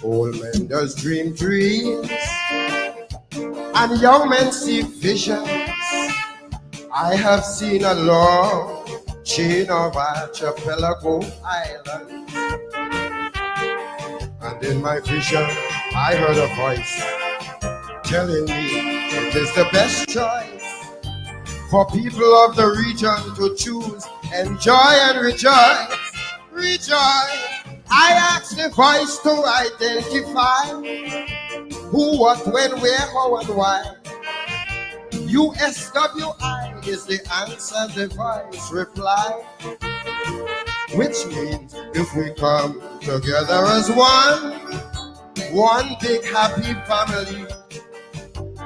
Old men does dream dreams, and young men see visions. I have seen a long chain of archipelago islands, and in my vision I heard a voice telling me it is the best choice for people of the region to choose, enjoy and rejoice, rejoice. I asked the voice to identify who, what, when, where, how, and why. USWI is the answer the voice replied, which means if we come together as one big happy family,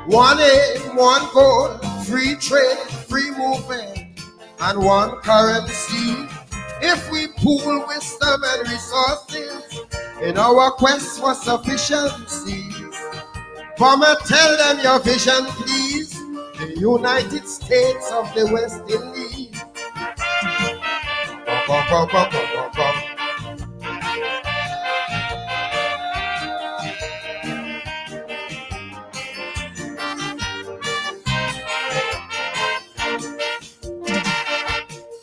one aim, one goal, free trade, free movement, and one currency. If we pool wisdom and resources in our quest for sufficiency, Farmer, tell them your vision, please. The United States of the West Indies.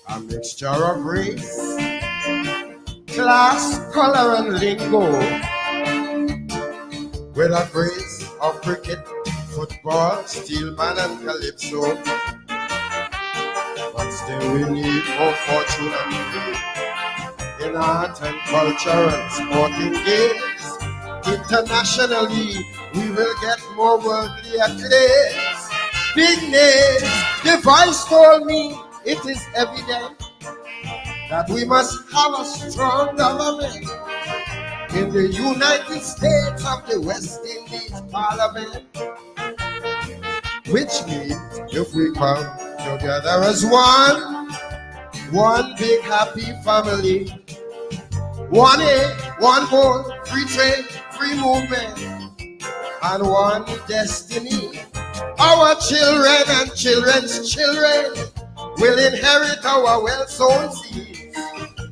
A mixture of race, class, color, and lingo, with a phrase of cricket, football, steelman, and calypso. But still we need more fortune and fame in art and culture and sporting games. Internationally, we will get more worldly acclaims. Big names, the voice told me it is evident that we must have a strong government in the United States of the West Indies Parliament, which means if we come together as one big happy family, one aim, one goal, free trade, free movement, and one destiny. Our children and children's children will inherit our well-sown seeds.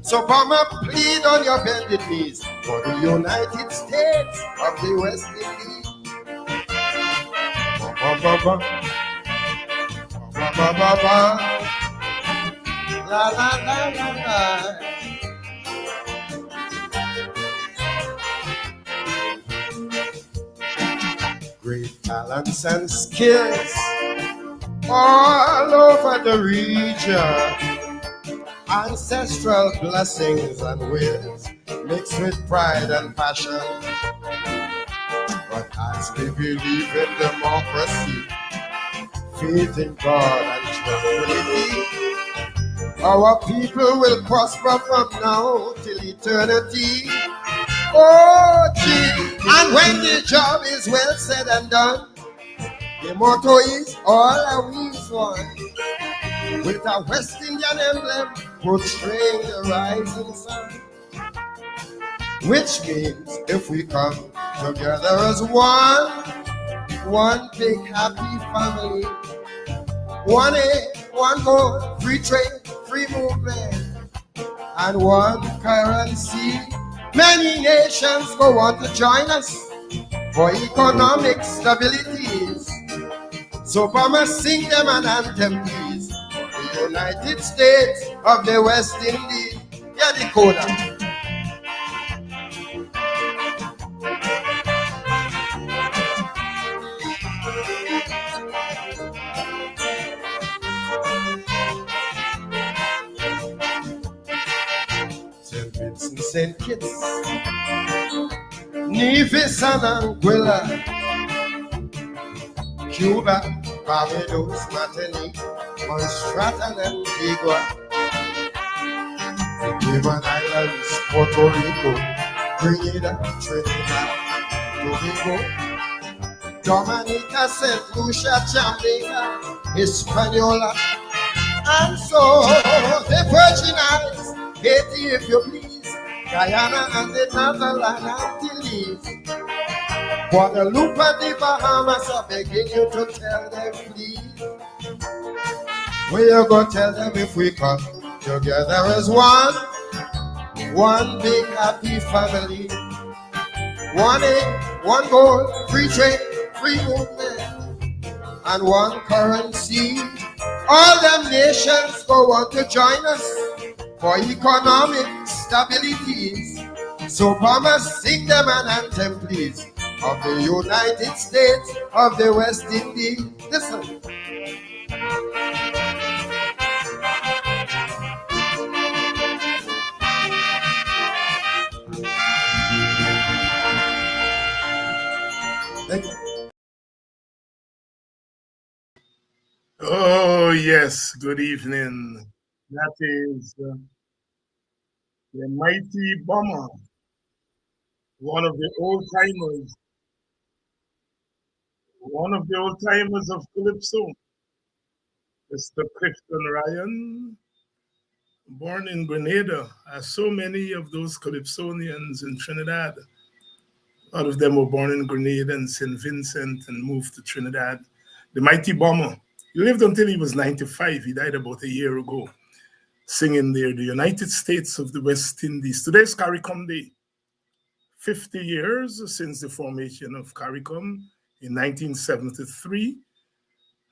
So come up, plead on your bended knees for the United States of the West Indies. Ba, ba, ba. Ba, ba, ba, ba. La, la, la, la, la. Great talents and skills all over the region. Ancestral blessings and wills mixed with pride and passion. But as we believe in democracy, faith in God and tranquility, our people will prosper from now till eternity. Oh, gee, and when the job is well said and done, the motto is all are we is one, with a West Indian emblem portraying the rising sun. Which means if we come together as one big happy family, one aim, one goal, free trade, free movement, and one currency, many nations go on to join us for economic stabilities. So Obama, sing them an anthem, please. The United States of the West Indies. Yeah, the coda. St. Vincent, St. Kitts, Nevis and Anguilla, Cuba, Barbados, Martinique, Montserrat and Antigua, the Cayman Islands, Puerto Rico, Grenada, Trinidad, Tobago, Dominica, St. Lucia, Jamaica, Hispaniola, and so the Virgin Islands, Haiti, if you please, Guyana and the Netherlands, Antilles, Guadeloupe and the Bahamas. I begging you to tell them, please. We are going to tell them if we come together as one big happy family, One aim, one goal, free trade, free movement, and one currency. All them nations go want to join us for economic stability. So Thomas, sing them an anthem, please, of the United States of the West Indies. Listen. Thank you. Oh, yes. Good evening. That is the mighty bomber, one of the old timers, of Calypso, Mr. Clifton Ryan, born in Grenada, as so many of those Calypsonians in Trinidad. A lot of them were born in Grenada and St. Vincent and moved to Trinidad. The mighty bomber. He lived until he was 95. He died about a year ago, singing there, the United States of the West Indies. Today's CARICOM Day. 50 years since the formation of CARICOM in 1973,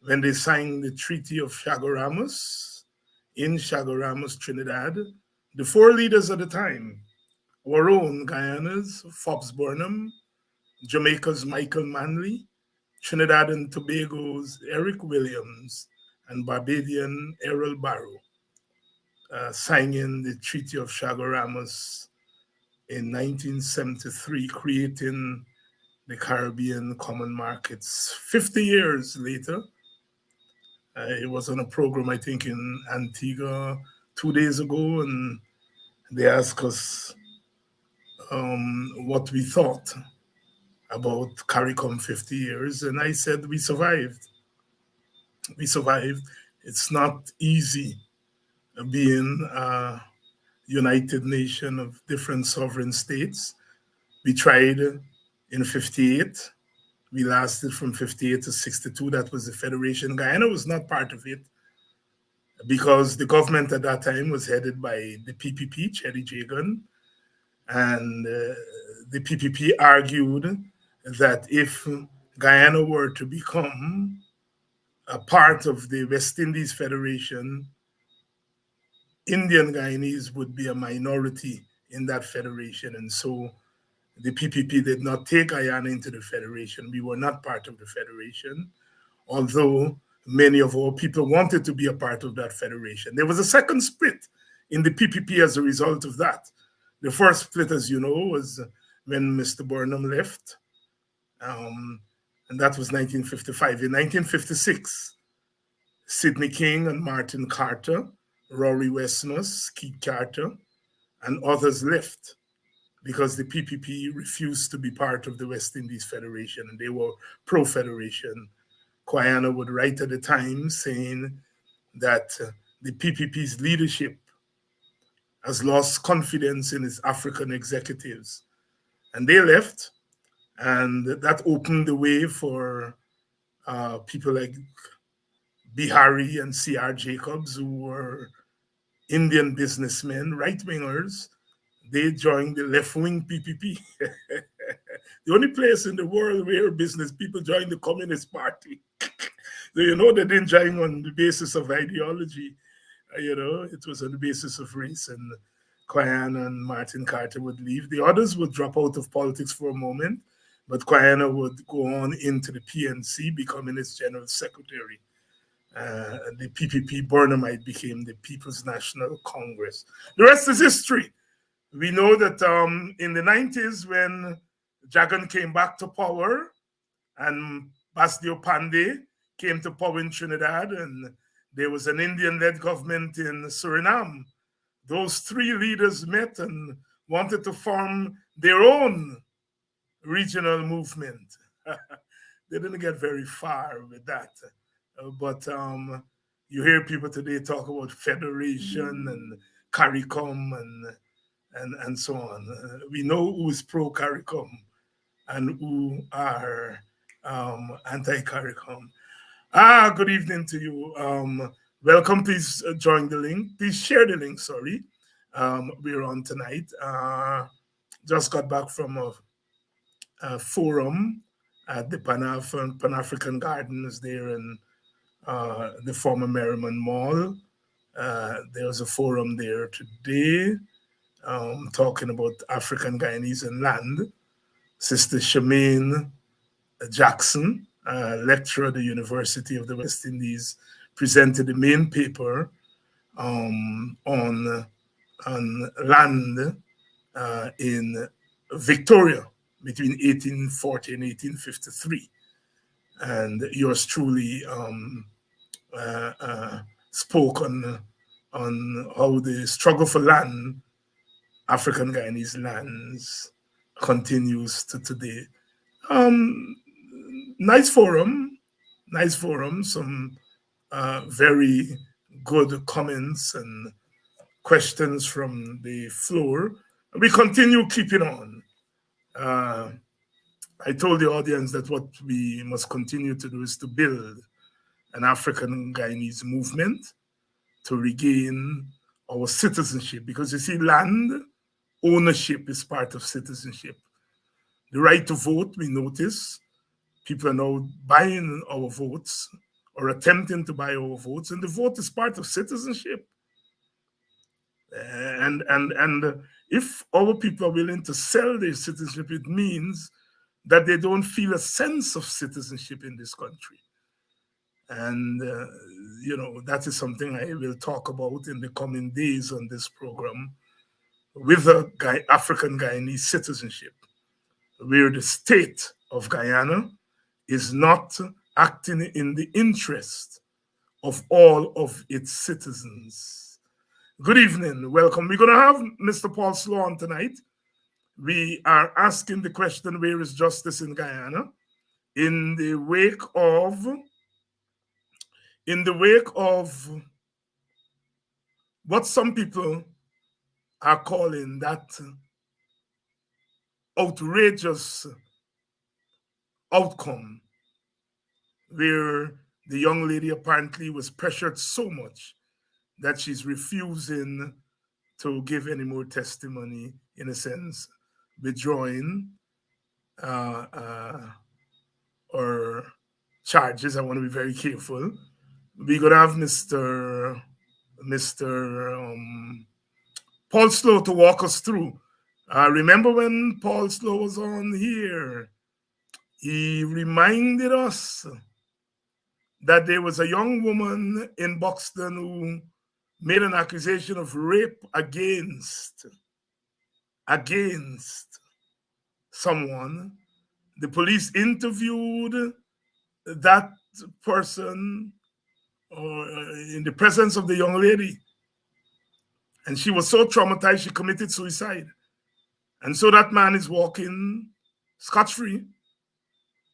when they signed the Treaty of Chaguaramas in Chaguaramas, Trinidad. The four leaders at the time, our own Guyana's Fobbs Burnham, Jamaica's Michael Manley, Trinidad and Tobago's Eric Williams, and Barbadian Errol Barrow, signing the Treaty of Chaguaramas in 1973, creating the Caribbean Common Markets. 50 years later, it was on a program, I think, in Antigua 2 days ago, and they asked us what we thought about CARICOM 50 years, and I said we survived. We survived. It's not easy being a United Nation of different sovereign states. We tried in 58. We lasted from 58 to 62. That was the Federation. Guyana was not part of it because the government at that time was headed by the PPP, Cherry Jagan. And the PPP argued that if Guyana were to become a part of the West Indies Federation, Indian Guyanese would be a minority in that federation. And so the PPP did not take Guyana into the federation. We were not part of the federation, although many of our people wanted to be a part of that federation. There was a second split in the PPP as a result of that. The first split, as you know, was when Mr. Burnham left, and that was 1955. In 1956, Sidney King and Martin Carter, Rory Westmus, Keith Carter, and others left because the PPP refused to be part of the West Indies Federation, and they were pro-federation. Guyana would write at the time saying that the PPP's leadership has lost confidence in its African executives. And they left, and that opened the way for people like Bihari and C.R. Jacobs, who were Indian businessmen, right-wingers. They joined the left-wing PPP. The only place in the world where business people join the Communist Party. So, you know, they didn't join on the basis of ideology. You know, it was on the basis of race, and Guyana and Martin Carter would leave. The others would drop out of politics for a moment, but Guyana would go on into the PNC, becoming its general secretary. The PPP Burnhamite became the People's National Congress. The rest is history. We know that in the 90s, when Jagan came back to power and Basdio Pandey came to power in Trinidad, and there was an Indian-led government in Suriname, those three leaders met and wanted to form their own regional movement. They didn't get very far with that. But you hear people today talk about federation and CARICOM and so on. We know who is pro-CARICOM and who are anti-CARICOM. Good evening to you. Welcome. Please join the link. Please share the link. Sorry, we're on tonight. Just got back from a forum at the Pan-African Gardens there in the former Merriman Mall. There's a forum there today talking about African Guyanese and land. Sister Shemaine Jackson, lecturer at the University of the West Indies, presented the main paper on land in Victoria between 1840 and 1853. And yours truly spoke on how the struggle for land, African Guyanese lands, continues to today. Nice forum, some very good comments and questions from the floor. We continue keeping on. I told the audience that what we must continue to do is to build an African Guyanese movement to regain our citizenship, because you see, land ownership is part of citizenship. The right to vote, we notice, people are now buying our votes or attempting to buy our votes, and the vote is part of citizenship. And if our people are willing to sell their citizenship, it means that they don't feel a sense of citizenship in this country. And, that is something I will talk about in the coming days on this program with African Guyanese citizenship, where the state of Guyana is not acting in the interest of all of its citizens. Good evening, welcome. We're going to have Mr. Paul Slowe on tonight. We are asking the question, where is justice in Guyana? In the wake of what some people are calling that outrageous outcome, where the young lady apparently was pressured so much that she's refusing to give any more testimony, in a sense, withdrawing or charges. I want to be very careful. We're going to have Mr. Paul Slowe to walk us through. Remember when Paul Slowe was on here, he reminded us that there was a young woman in Buxton who made an accusation of rape against someone. The police interviewed that person in the presence of the young lady, and she was so traumatized she committed suicide. And so that man is walking scot-free.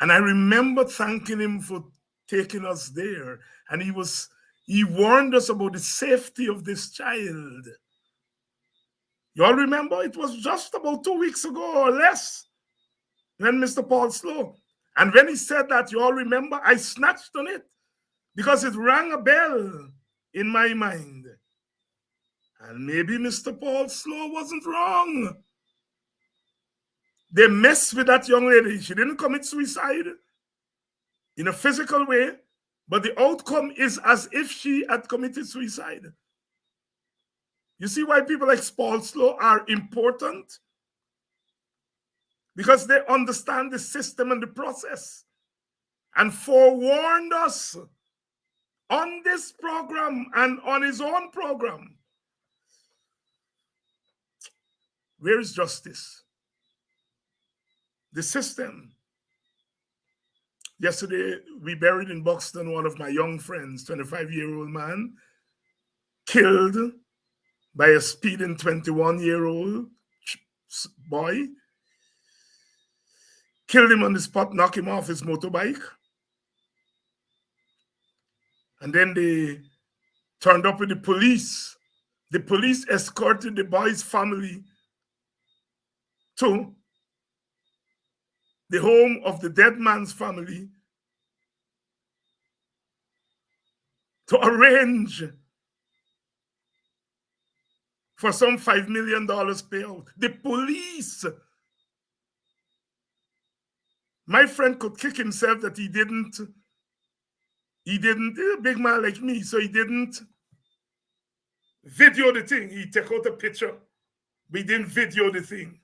And I remember thanking him for taking us there. And he warned us about the safety of this child. You all remember? It was just about 2 weeks ago or less when Mr. Paul Slowe. And when he said that, you all remember, I snatched on it because it rang a bell in my mind. And maybe Mr. Paul Slowe wasn't wrong. They messed with that young lady. She didn't commit suicide in a physical way, but the outcome is as if she had committed suicide. You see why people like Paul Slowe are important? Because they understand the system and the process, and forewarned us on this program and on his own program. Where is justice? The system. Yesterday, we buried in Buxton one of my young friends, 25-year-old man, killed by a speeding 21-year-old boy. Killed him on the spot, knocked him off his motorbike. And then they turned up with the police. The police escorted the boy's family to the home of the dead man's family to arrange for some $5 million payout. The police My friend could kick himself that he didn't, he's a big man like me, so he didn't video the thing. He took out a picture, but he didn't video the thing.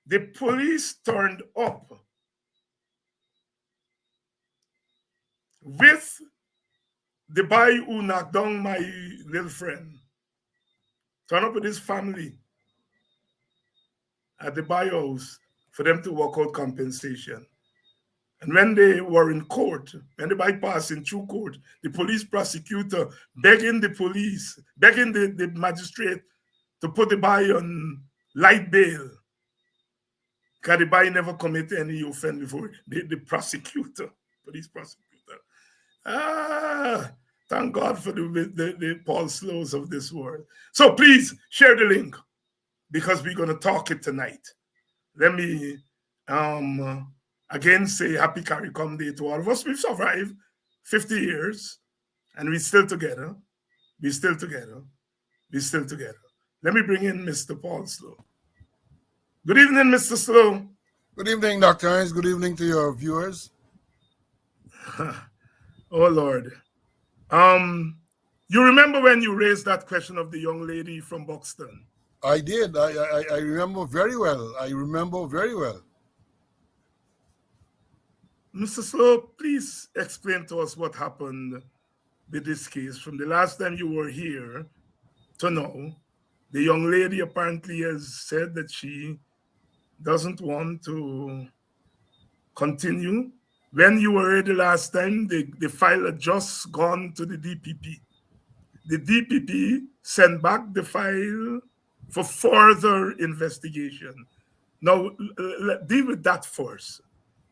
The police turned up with the boy who knocked down my little friend. Turned up with his family at the boy house for them to work out compensation. And when they were in court, when the boy passing through court, the police prosecutor begging the magistrate to put the boy on light bail. Because the boy never committed any offense before. The prosecutor, police prosecutor. Thank God for the Paul Slowes of this world. So please share the link because we're going to talk it tonight. Let me again say happy CARICOM Day to all of us. We've survived 50 years and we're still together. We're still together. We're still together. Let me bring in Mr. Paul Slowe. Good evening, Mr. Slowe. Good evening, Dr. Hines. Good evening to your viewers. Oh, Lord. You remember when you raised that question of the young lady from Buxton? I did. I remember very well. I remember very well. Mr. Slowe, please explain to us what happened with this case from the last time you were here to now. The young lady apparently has said that she doesn't want to continue. When you were here the last time, the file had just gone to the DPP. The DPP sent back the file for further investigation. Now, deal with that first.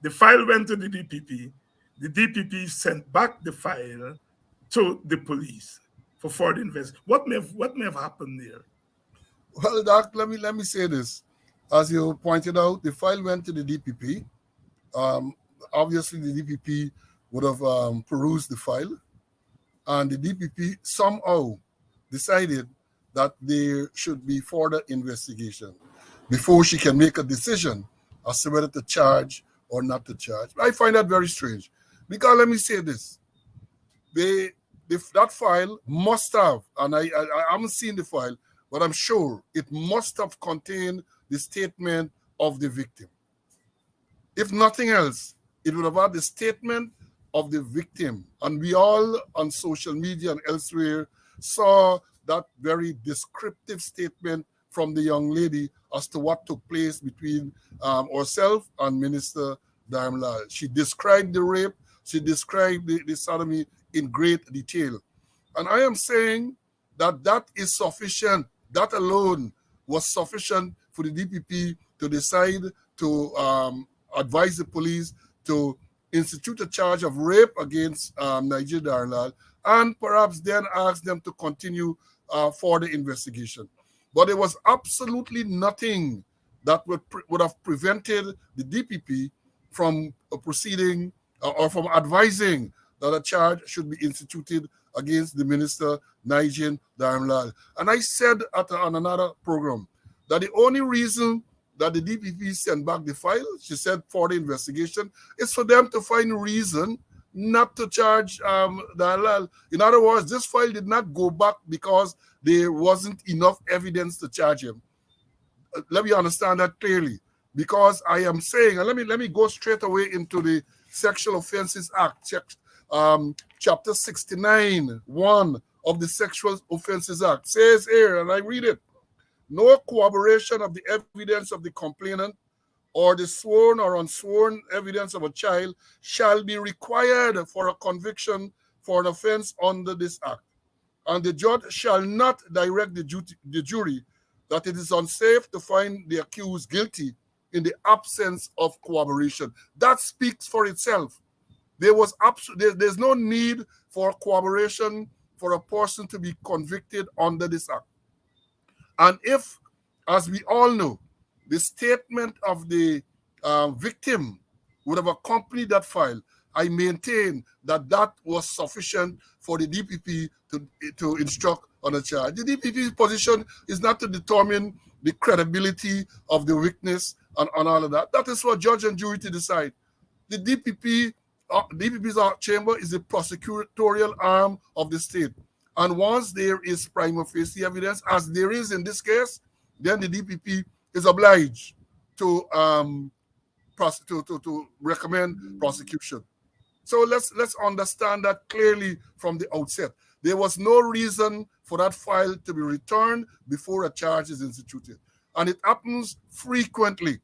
The file went to the DPP. The DPP sent back the file to the police for further investigation. What may have happened there? Well, Doc, let me say this. As you pointed out, the file went to the DPP. Obviously, the DPP would have perused the file, and the DPP somehow decided that there should be further investigation before she can make a decision as to whether to charge or not to charge. I find that very strange because let me say this. That file must have, and I haven't seen the file, but I'm sure it must have contained the statement of the victim. If nothing else, it would have had the statement of the victim. And we all on social media and elsewhere saw that very descriptive statement from the young lady as to what took place between herself and Minister Darmlal. She described the rape, she described the sodomy in great detail. And I am saying that that is sufficient. That alone was sufficient for the DPP to decide to advise the police to institute a charge of rape against Nigeria Darmlal and perhaps then ask them to continue for the investigation. But there was absolutely nothing that would have prevented the DPP from proceeding or from advising that a charge should be instituted against the minister, Nigeria Darmlal. And I said on another program that the only reason that the DPP sent back the file, she said, for the investigation, is for them to find reason not to charge Darmlal. In other words, this file did not go back because there wasn't enough evidence to charge him. Let me understand that clearly. Because I am saying, and let me go straight away into the Sexual Offences Act, chapter 69, 1 of the Sexual Offences Act, says here, and I read it, no corroboration of the evidence of the complainant or the sworn or unsworn evidence of a child shall be required for a conviction for an offense under this act. And the judge shall not direct the jury that it is unsafe to find the accused guilty in the absence of corroboration. That speaks for itself. There's no need for corroboration for a person to be convicted under this act. And if, as we all know, the statement of the victim would have accompanied that file, I maintain that that was sufficient for the DPP to instruct on a charge. The DPP's position is not to determine the credibility of the witness and all of that. That is for judge and jury to decide. the DPP's chamber is the prosecutorial arm of the state. And once there is prima facie evidence, as there is in this case, then the DPP is obliged to recommend prosecution. So let's understand that clearly from the outset. There was no reason for that file to be returned before a charge is instituted. And it happens frequently.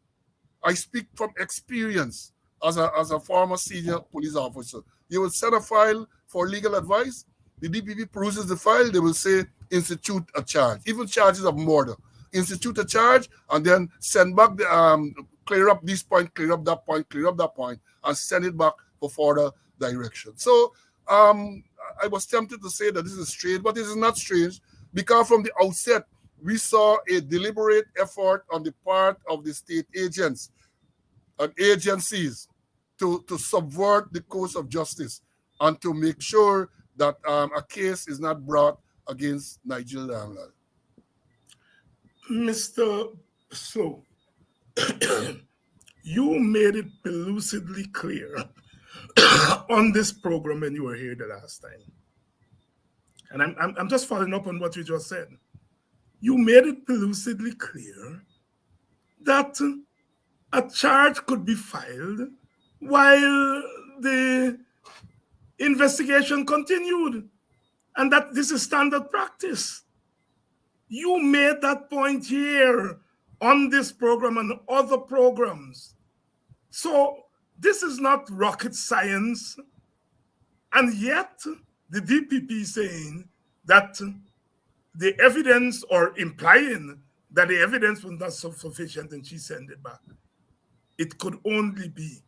I speak from experience as a former senior police officer. You will send a file for legal advice. The DPP peruses the file. They will say, institute a charge, even charges of murder. Institute a charge and then send back the clear up this point, clear up that point, and send it back for further direction. So I was tempted to say that this is strange, but this is not strange because from the outset, we saw a deliberate effort on the part of the state agents and agencies to subvert the course of justice and to make sure that a case is not brought against Nigel Damlal. Mr. Slowe, you made it lucidly clear on this program when you were here the last time. And I'm just following up on what you just said. You made it lucidly clear that a charge could be filed while the investigation continued, and that this is standard practice. You made that point here on this program and other programs. So this is not rocket science. And yet the DPP is saying that the evidence, or implying that the evidence was not sufficient and she sent it back. It could only be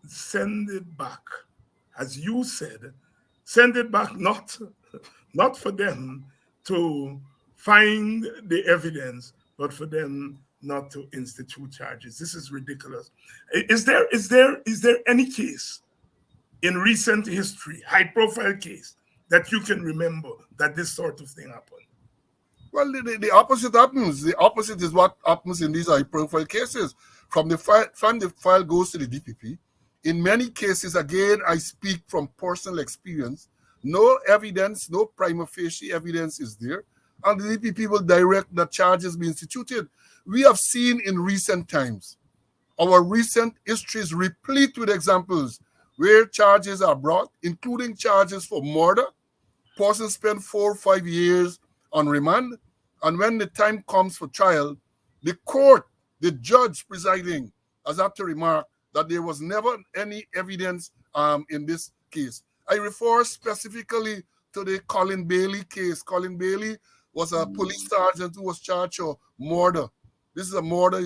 send it back. As you said, send it back not for them to find the evidence, but for them not to institute charges. This is ridiculous. Is there any case in recent history, high-profile case, that you can remember that this sort of thing happened? Well, the opposite happens. The opposite is what happens in these high-profile cases. From the file goes to the DPP. In many cases, again, I speak from personal experience. No evidence, no prima facie evidence is there, and the DPP will direct that charges be instituted. We have seen in recent times, our recent history is replete with examples where charges are brought, including charges for murder. Persons spend 4 or 5 years on remand, and when the time comes for trial, the court, the judge presiding, has had to remark that there was never any evidence in this case. I refer specifically to the Colin Bailey case. Colin Bailey was a police sergeant who was charged of murder. This is a murder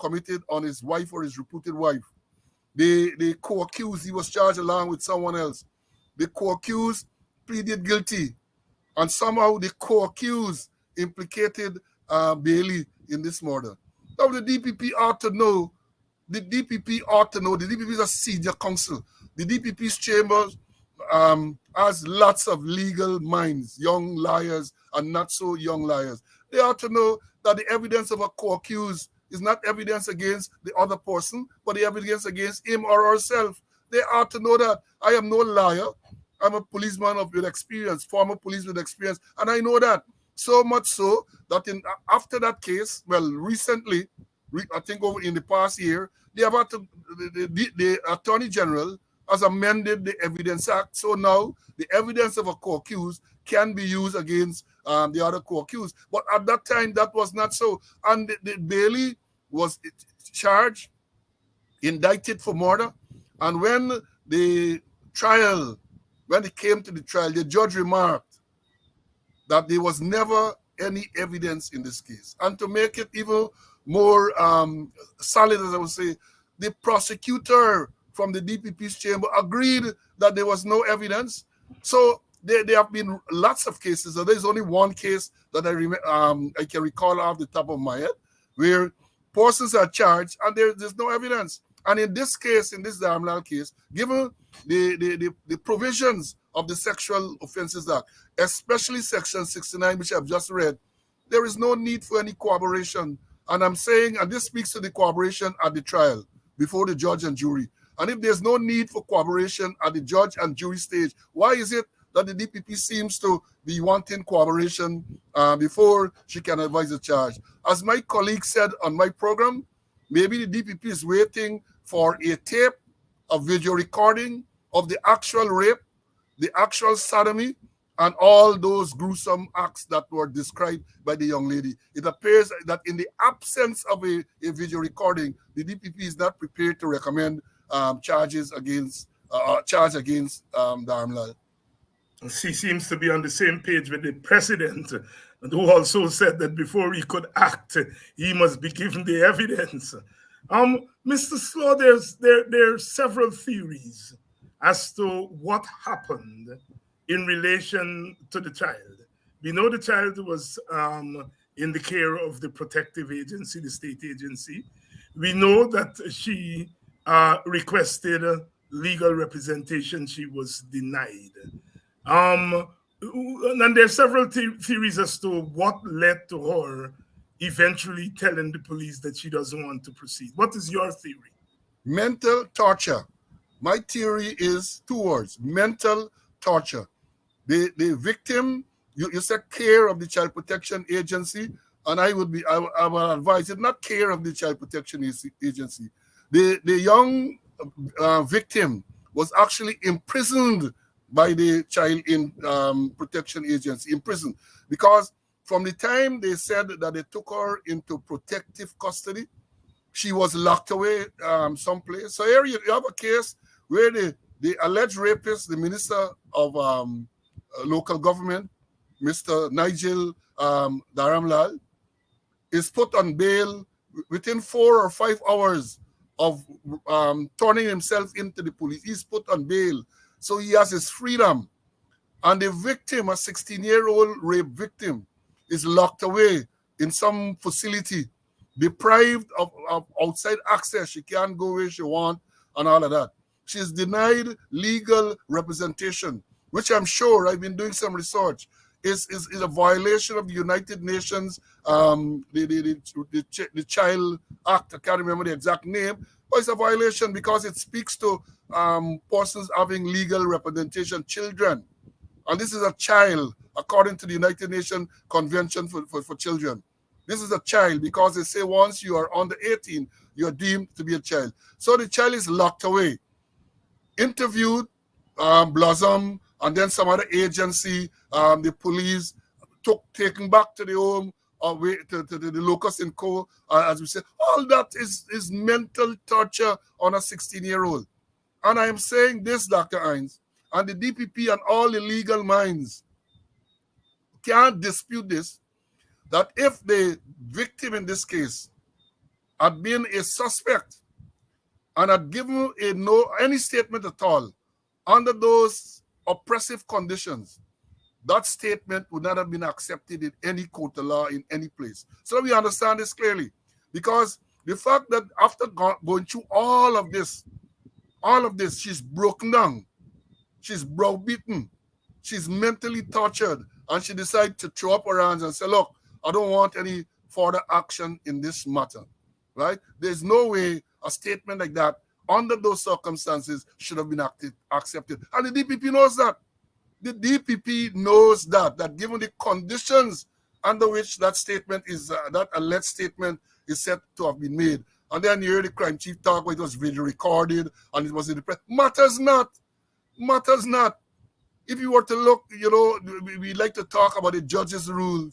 committed on his wife or his reputed wife. The co-accused, he was charged along with someone else. The co-accused pleaded guilty, and somehow the co-accused implicated Bailey in this murder. Now the DPP ought to know. The DPP is a senior counsel. The DPP's chambers has lots of legal minds, young liars and not so young liars. They ought to know that the evidence of a co-accused is not evidence against the other person, but the evidence against him or herself. They ought to know that I am no liar. I'm a policeman with experience, former police with experience, and I know that. So much so that after that case, well, recently, I think over in the past year, they have had to, the Attorney General has amended the Evidence Act. So now the evidence of a co-accused can be used against the other co-accused. But at that time, that was not so. And the Bailey was charged, indicted for murder. And when it came to the trial, the judge remarked that there was never any evidence in this case. And to make it even more solid, as I would say, the prosecutor from the DPP's chamber agreed that there was no evidence. So there have been lots of cases. So there's only one case that I can recall off the top of my head where persons are charged and there's no evidence. And in this case, in this Damlal case, given the provisions of the Sexual Offences Act, especially Section 69, which I've just read, there is no need for any corroboration. And I'm saying, and this speaks to the corroboration at the trial. before the judge and jury. And if there's no need for cooperation at the judge and jury stage, why is it that the DPP seems to be wanting cooperation before she can advise the charge? As my colleague said on my program, maybe the DPP is waiting for a tape, a video recording of the actual rape, the actual sodomy, and all those gruesome acts that were described by the young lady. It appears that in the absence of a video recording, the DPP is not prepared to recommend charge against Dharamlal. She seems to be on the same page with the president, who also said that before he could act, he must be given the evidence. Mr. Slowe, there are several theories as to what happened in relation to the child. We know the child was in the care of the protective agency, the state agency. We know that she requested legal representation. She was denied. And there are several theories as to what led to her eventually telling the police that she doesn't want to proceed. What is your theory? Mental torture. My theory is two words: mental torture. The victim, you said care of the Child Protection Agency, and I would advise it not care of the Child Protection Agency. The young victim was actually imprisoned by the Child Protection Agency, imprisoned, because from the time they said that they took her into protective custody, she was locked away someplace. So here you have a case where the alleged rapist, the Minister of Local Government, Mr. Nigel Dharamlal, is put on bail within 4 or 5 hours of turning himself into the police. He's put on bail, so he has his freedom. And the victim, a 16-year-old rape victim, is locked away in some facility, deprived of outside access. She can't go where she wants and all of that. She's denied legal representation, which I'm sure, I've been doing some research, is a violation of the United Nations, the Child Act. I can't remember the exact name, but it's a violation because it speaks to persons having legal representation, children. And this is a child, according to the United Nations Convention for Children. This is a child because they say once you are under 18, you are deemed to be a child. So the child is locked away, interviewed, Blossom, and then some other agency, the police, taken back to the home, to the locus in co, as we say. All that is mental torture on a 16-year-old. And I am saying this, Dr. Hines, and the DPP and all the legal minds can't dispute this, that if the victim in this case had been a suspect and had given any statement at all under those oppressive conditions, that statement would not have been accepted in any court of law in any place. So we understand this clearly, because the fact that after going through all of this, she's broken down, she's browbeaten, she's mentally tortured, and she decided to throw up her hands and say, look, I don't want any further action in this matter, right? There's no way a statement like that, under those circumstances, should have been accepted. And the DPP knows that. The DPP knows that given the conditions under which that statement is, that alleged statement is said to have been made. And then you hear the crime chief talk where it was video recorded and it was in the press. Matters not. Matters not. If you were to look, we like to talk about the judge's rule.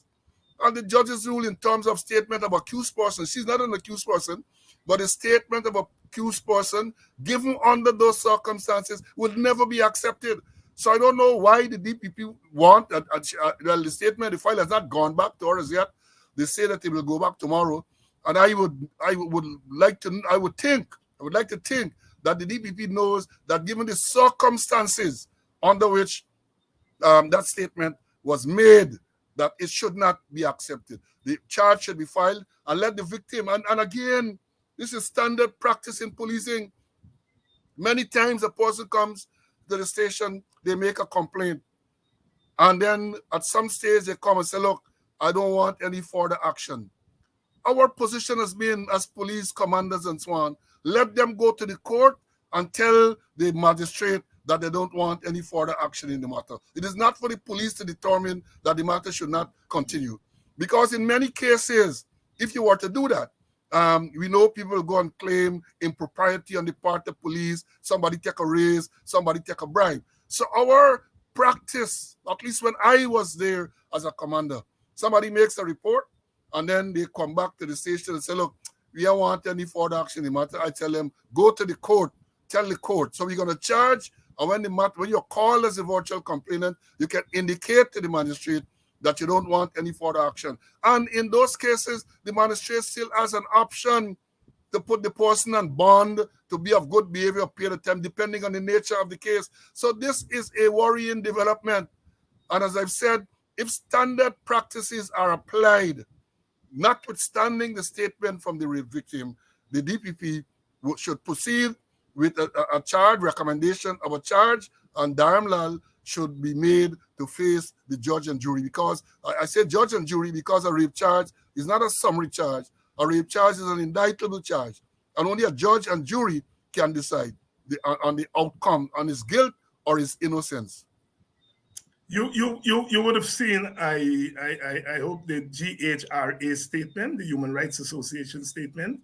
And the judge's rule in terms of statement of accused person, she's not an accused person, but a statement of accused person given under those circumstances would never be accepted. So I don't know why the DPP want, the statement, the file has not gone back to her as yet. They say that it will go back tomorrow. And I would like to think that the DPP knows that given the circumstances under which that statement was made, that it should not be accepted. The charge should be filed and let the victim, and again, this is standard practice in policing. Many times a person comes to the station, they make a complaint, and then at some stage they come and say, look, I don't want any further action. Our position has been, as police commanders and so on, let them go to the court and tell the magistrate that they don't want any further action in the matter. It is not for the police to determine that the matter should not continue. Because in many cases, if you were to do that, we know people will go and claim impropriety on the part of police, somebody take a raise, somebody take a bribe. So our practice, at least when I was there as a commander, somebody makes a report and then they come back to the station and say, look, we don't want any further action in the matter. I tell them, go to the court, tell the court. So we're going to charge, and when you're called as a virtual complainant, you can indicate to the magistrate that you don't want any further action. And in those cases, the magistrate still has an option to put the person on bond, to be of good behavior period of time, depending on the nature of the case. So this is a worrying development. And as I've said, if standard practices are applied, notwithstanding the statement from the victim, the DPP should proceed with a charge, recommendation of a charge, and Dharamlal should be made to face the judge and jury. Because I say judge and jury because a rape charge is not a summary charge. A rape charge is an indictable charge, and only a judge and jury can decide on the outcome, on his guilt or his innocence. You would have seen, I hope, the GHRA statement, the Human Rights Association statement,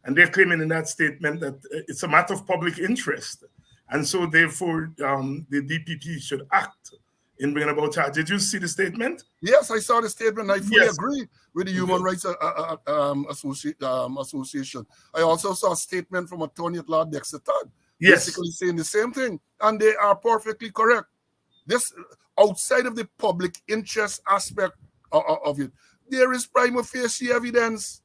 and they're claiming in that statement that it's a matter of public interest, and so therefore the DPP should act in bringing about charge. Did you see the statement? Yes, I saw the statement. I fully agree with the Human Rights Association. I also saw a statement from Attorney at Law Dexter Todd, basically saying the same thing, and they are perfectly correct. This, outside of the public interest aspect of it, there is prima facie evidence.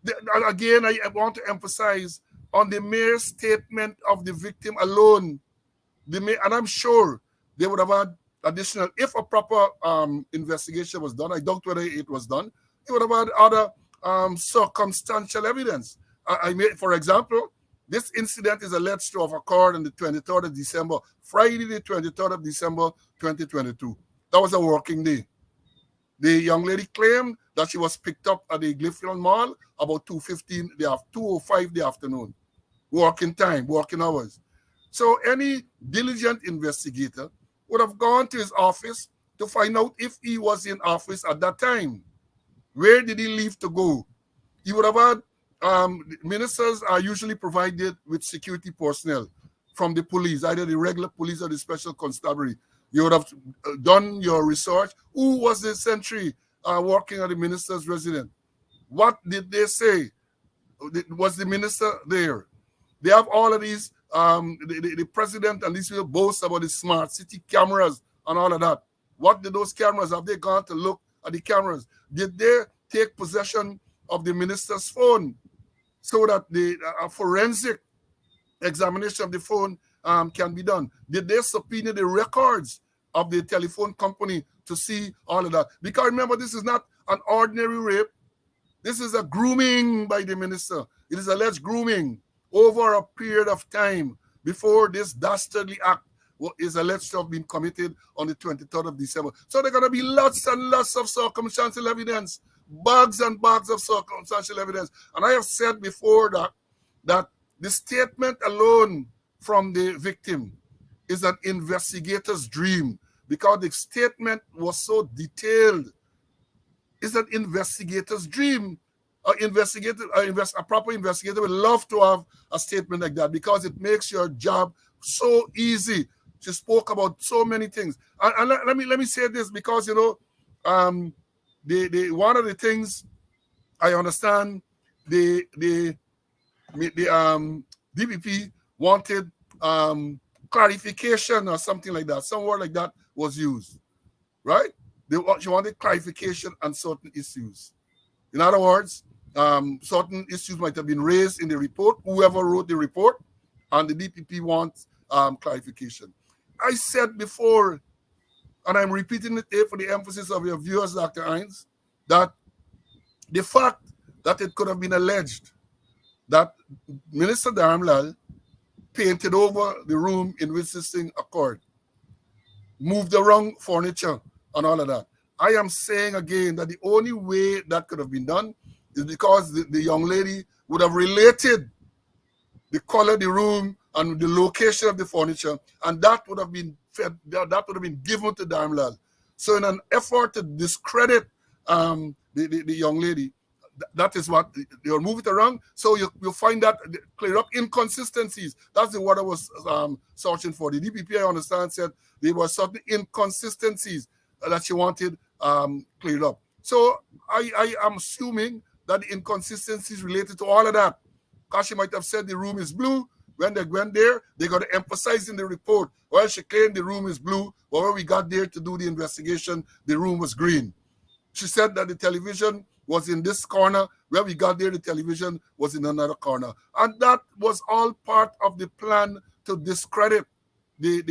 And again, I want to emphasize on the mere statement of the victim alone, and I'm sure they would have had additional, if a proper investigation was done, I doubt whether it was done, they would have had other circumstantial evidence. For example, this incident is alleged to have occurred on the 23rd of December, Friday the 23rd of December, 2022. That was a working day. The young lady claimed that she was picked up at the Glyphion Mall about 2:05 the afternoon. Working time, working hours. So any diligent investigator would have gone to his office to find out if he was in office at that time. Where did he leave to go? He would have had, ministers are usually provided with security personnel from the police, either the regular police or the special constabulary. You would have done your research. Who was the sentry working at the minister's residence? What did they say? Was the minister there? They have all of these, the president and these people boast about the smart city cameras and all of that. What did those cameras, have they gone to look at the cameras? Did they take possession of the minister's phone so that the forensic examination of the phone can be done? Did they subpoena the records of the telephone company to see all of that? Because remember, this is not an ordinary rape. This is a grooming by the minister. It is alleged grooming over a period of time before this dastardly act is alleged to have been committed on the 23rd of December. So there are going to be lots and lots of circumstantial evidence, bags and bags of circumstantial evidence. And I have said before that the statement alone from the victim is an investigator's dream, because the statement was so detailed. It's an investigator's dream. A proper investigator would love to have a statement like that, because it makes your job so easy. She spoke about so many things. And let me say this, because, you know, one of the things I understand, the DPP wanted clarification or something like that. Some word like that was used, right? She wanted clarification on certain issues. In other words, certain issues might have been raised in the report, whoever wrote the report, and the DPP wants clarification. I said before, and I'm repeating it for the emphasis of your viewers, Dr. Hines, that the fact that it could have been alleged that Minister Dharamlal painted over the room in which this thing occurred, moved the wrong furniture and all of that. I am saying again that the only way that could have been done is because the young lady would have related the color of the room, and the location of the furniture, and that would have been given to Darmlal. So in an effort to discredit the young lady, that is what they'll move it around. So you find that clear up inconsistencies. That's the word I was searching for. The DPP, I understand, said there were certain inconsistencies that she wanted cleared up. So I am assuming that the inconsistencies related to all of that. Because she might have said the room is blue. When they went there, they got to emphasize in the report, well, she claimed the room is blue, but when we got there to do the investigation, the room was green. She said that the television was in this corner. When we got there, the television was in another corner. And that was all part of the plan to discredit the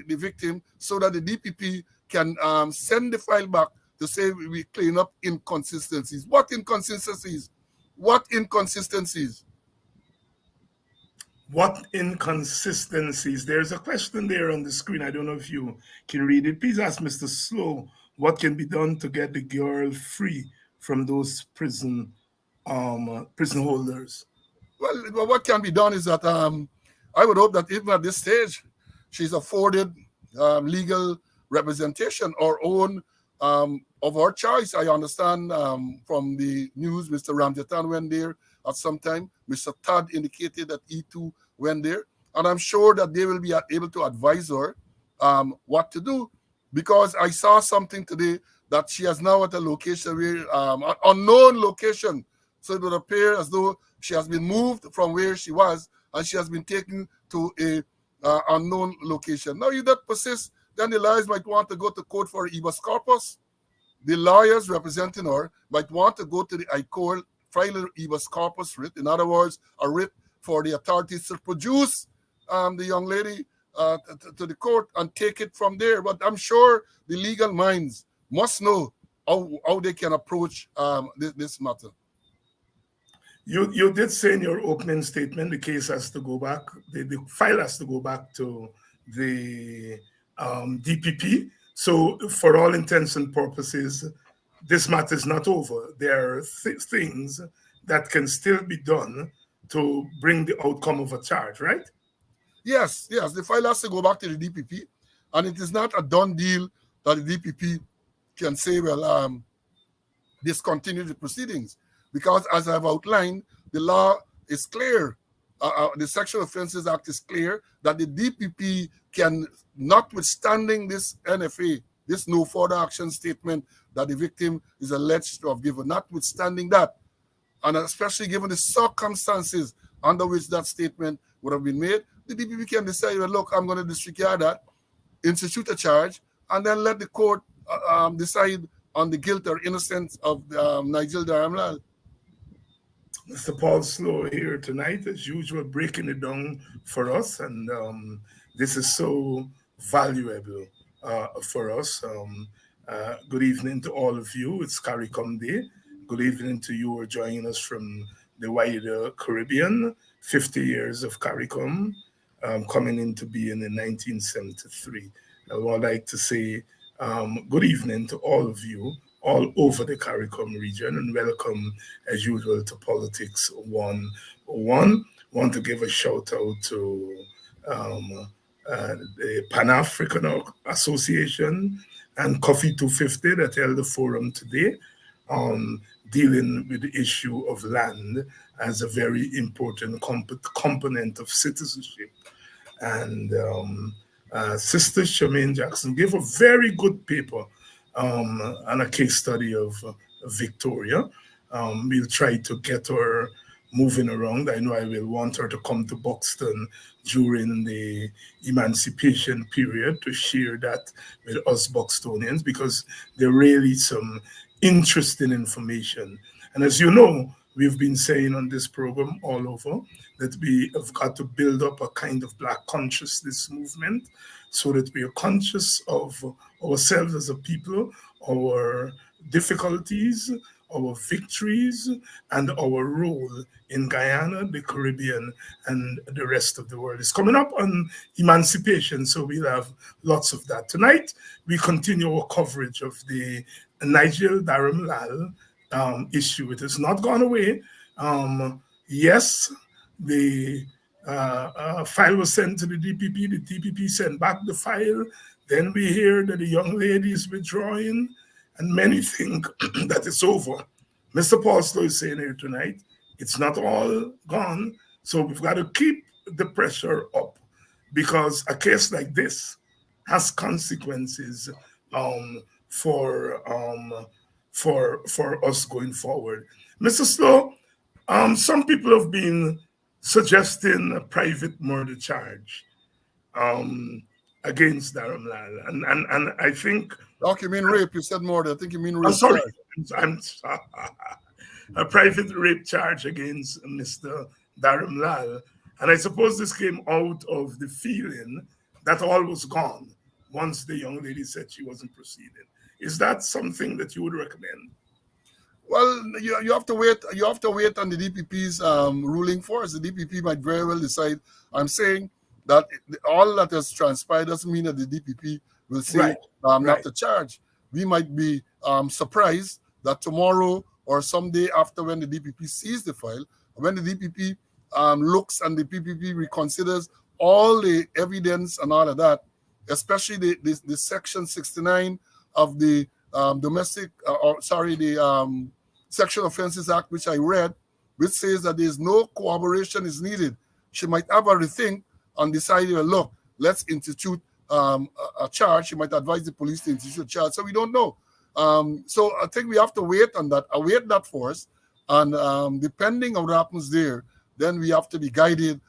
victim so that the DPP can send the file back to say we clean up inconsistencies. What inconsistencies? What inconsistencies? What inconsistencies? There's a question there on the screen. I don't know if you can read it. Please ask Mr. Slowe what can be done to get the girl free from those prison holders. Well, what can be done is that I would hope that even at this stage, she's afforded legal representation or own of her choice. I understand from the news, Mr. Ramjatan went there at some time. Mr. Tad indicated that he too went there. And I'm sure that they will be able to advise her what to do. Because I saw something today that she is now at a location where, an unknown location. So it would appear as though she has been moved from where she was and she has been taken to a unknown location. Now, if that persists, then the lawyers might want to go to court for habeas corpus. The lawyers representing her might want to go to the High Court, file a habeas corpus writ. In other words, a writ for the authorities to produce the young lady to the court and take it from there. But I'm sure the legal minds must know how they can approach this matter. You did say in your opening statement the case has to go back, the file has to go back to the DPP. So for all intents and purposes, this matter is not over. There are things that can still be done to bring the outcome of a charge, right? Yes, the file has to go back to the DPP, and it is not a done deal that the DPP can say, well, discontinue the proceedings, because as I've outlined, the law is clear. The Sexual Offences Act is clear that the DPP can, notwithstanding this NFA, this no further action statement that the victim is alleged to have given, notwithstanding that, and especially given the circumstances under which that statement would have been made, the DPP can decide, well, look, I'm going to disregard that, institute a charge, and then let the court decide on the guilt or innocence of Nigel Darmlal. Mr. Paul Slowe here tonight, as usual, breaking it down for us, and this is so valuable for us. Good evening to all of you. It's CARICOM Day. Good evening to you who are joining us from the wider Caribbean. 50 years of CARICOM, coming into being in 1973. I would like to say good evening to all of you all over the CARICOM region, and welcome as usual to Politics 101. Want to give a shout out to the Pan-African Association and Coffee 250 that held the forum today on dealing with the issue of land as a very important component of citizenship. And Sister Charmaine Jackson gave a very good paper and a case study of Victoria. We'll try to get her moving around. I know I will want her to come to Buxton during the emancipation period to share that with us Buxtonians, because there really some interesting information. And as you know, we've been saying on this program all over that we have got to build up a kind of Black consciousness movement so that we are conscious of ourselves as a people, our difficulties, our victories, and our role in Guyana, the Caribbean, and the rest of the world. It's coming up on emancipation, so we'll have lots of that. Tonight, we continue our coverage of the Nigel Darmlal issue. It has not gone away. Yes, the file was sent to the DPP. The DPP sent back the file. Then we hear that the young lady is withdrawing, and many think that it's over. Mr. Paul Slowe is saying here tonight, it's not all gone. So we've got to keep the pressure up, because a case like this has consequences for us going forward. Mr. Slowe, some people have been suggesting a private murder charge against Dharamlal, and I think. Doc, you mean rape? You said murder. I think you mean rape. I'm sorry. I'm sorry. A private rape charge against Mr. Dharamlal, and I suppose this came out of the feeling that all was gone once the young lady said she wasn't proceeding. Is that something that you would recommend? Well, you have to wait. You have to wait on the DPP's ruling for us. The DPP might very well decide. I'm saying that all that has transpired doesn't mean that the DPP will say not to charge. We might be surprised that tomorrow or someday after, when the DPP sees the file, when the DPP looks and the PPP reconsiders all the evidence and all of that, especially the section 69 of the Sexual Offences Act, which I read, which says that there's no corroboration is needed. She might have a rethink and decide, look, let's institute a charge. She might advise the police to institute a charge. So we don't know. So I think we have to wait on that, await that for us. And depending on what happens there, then we have to be guided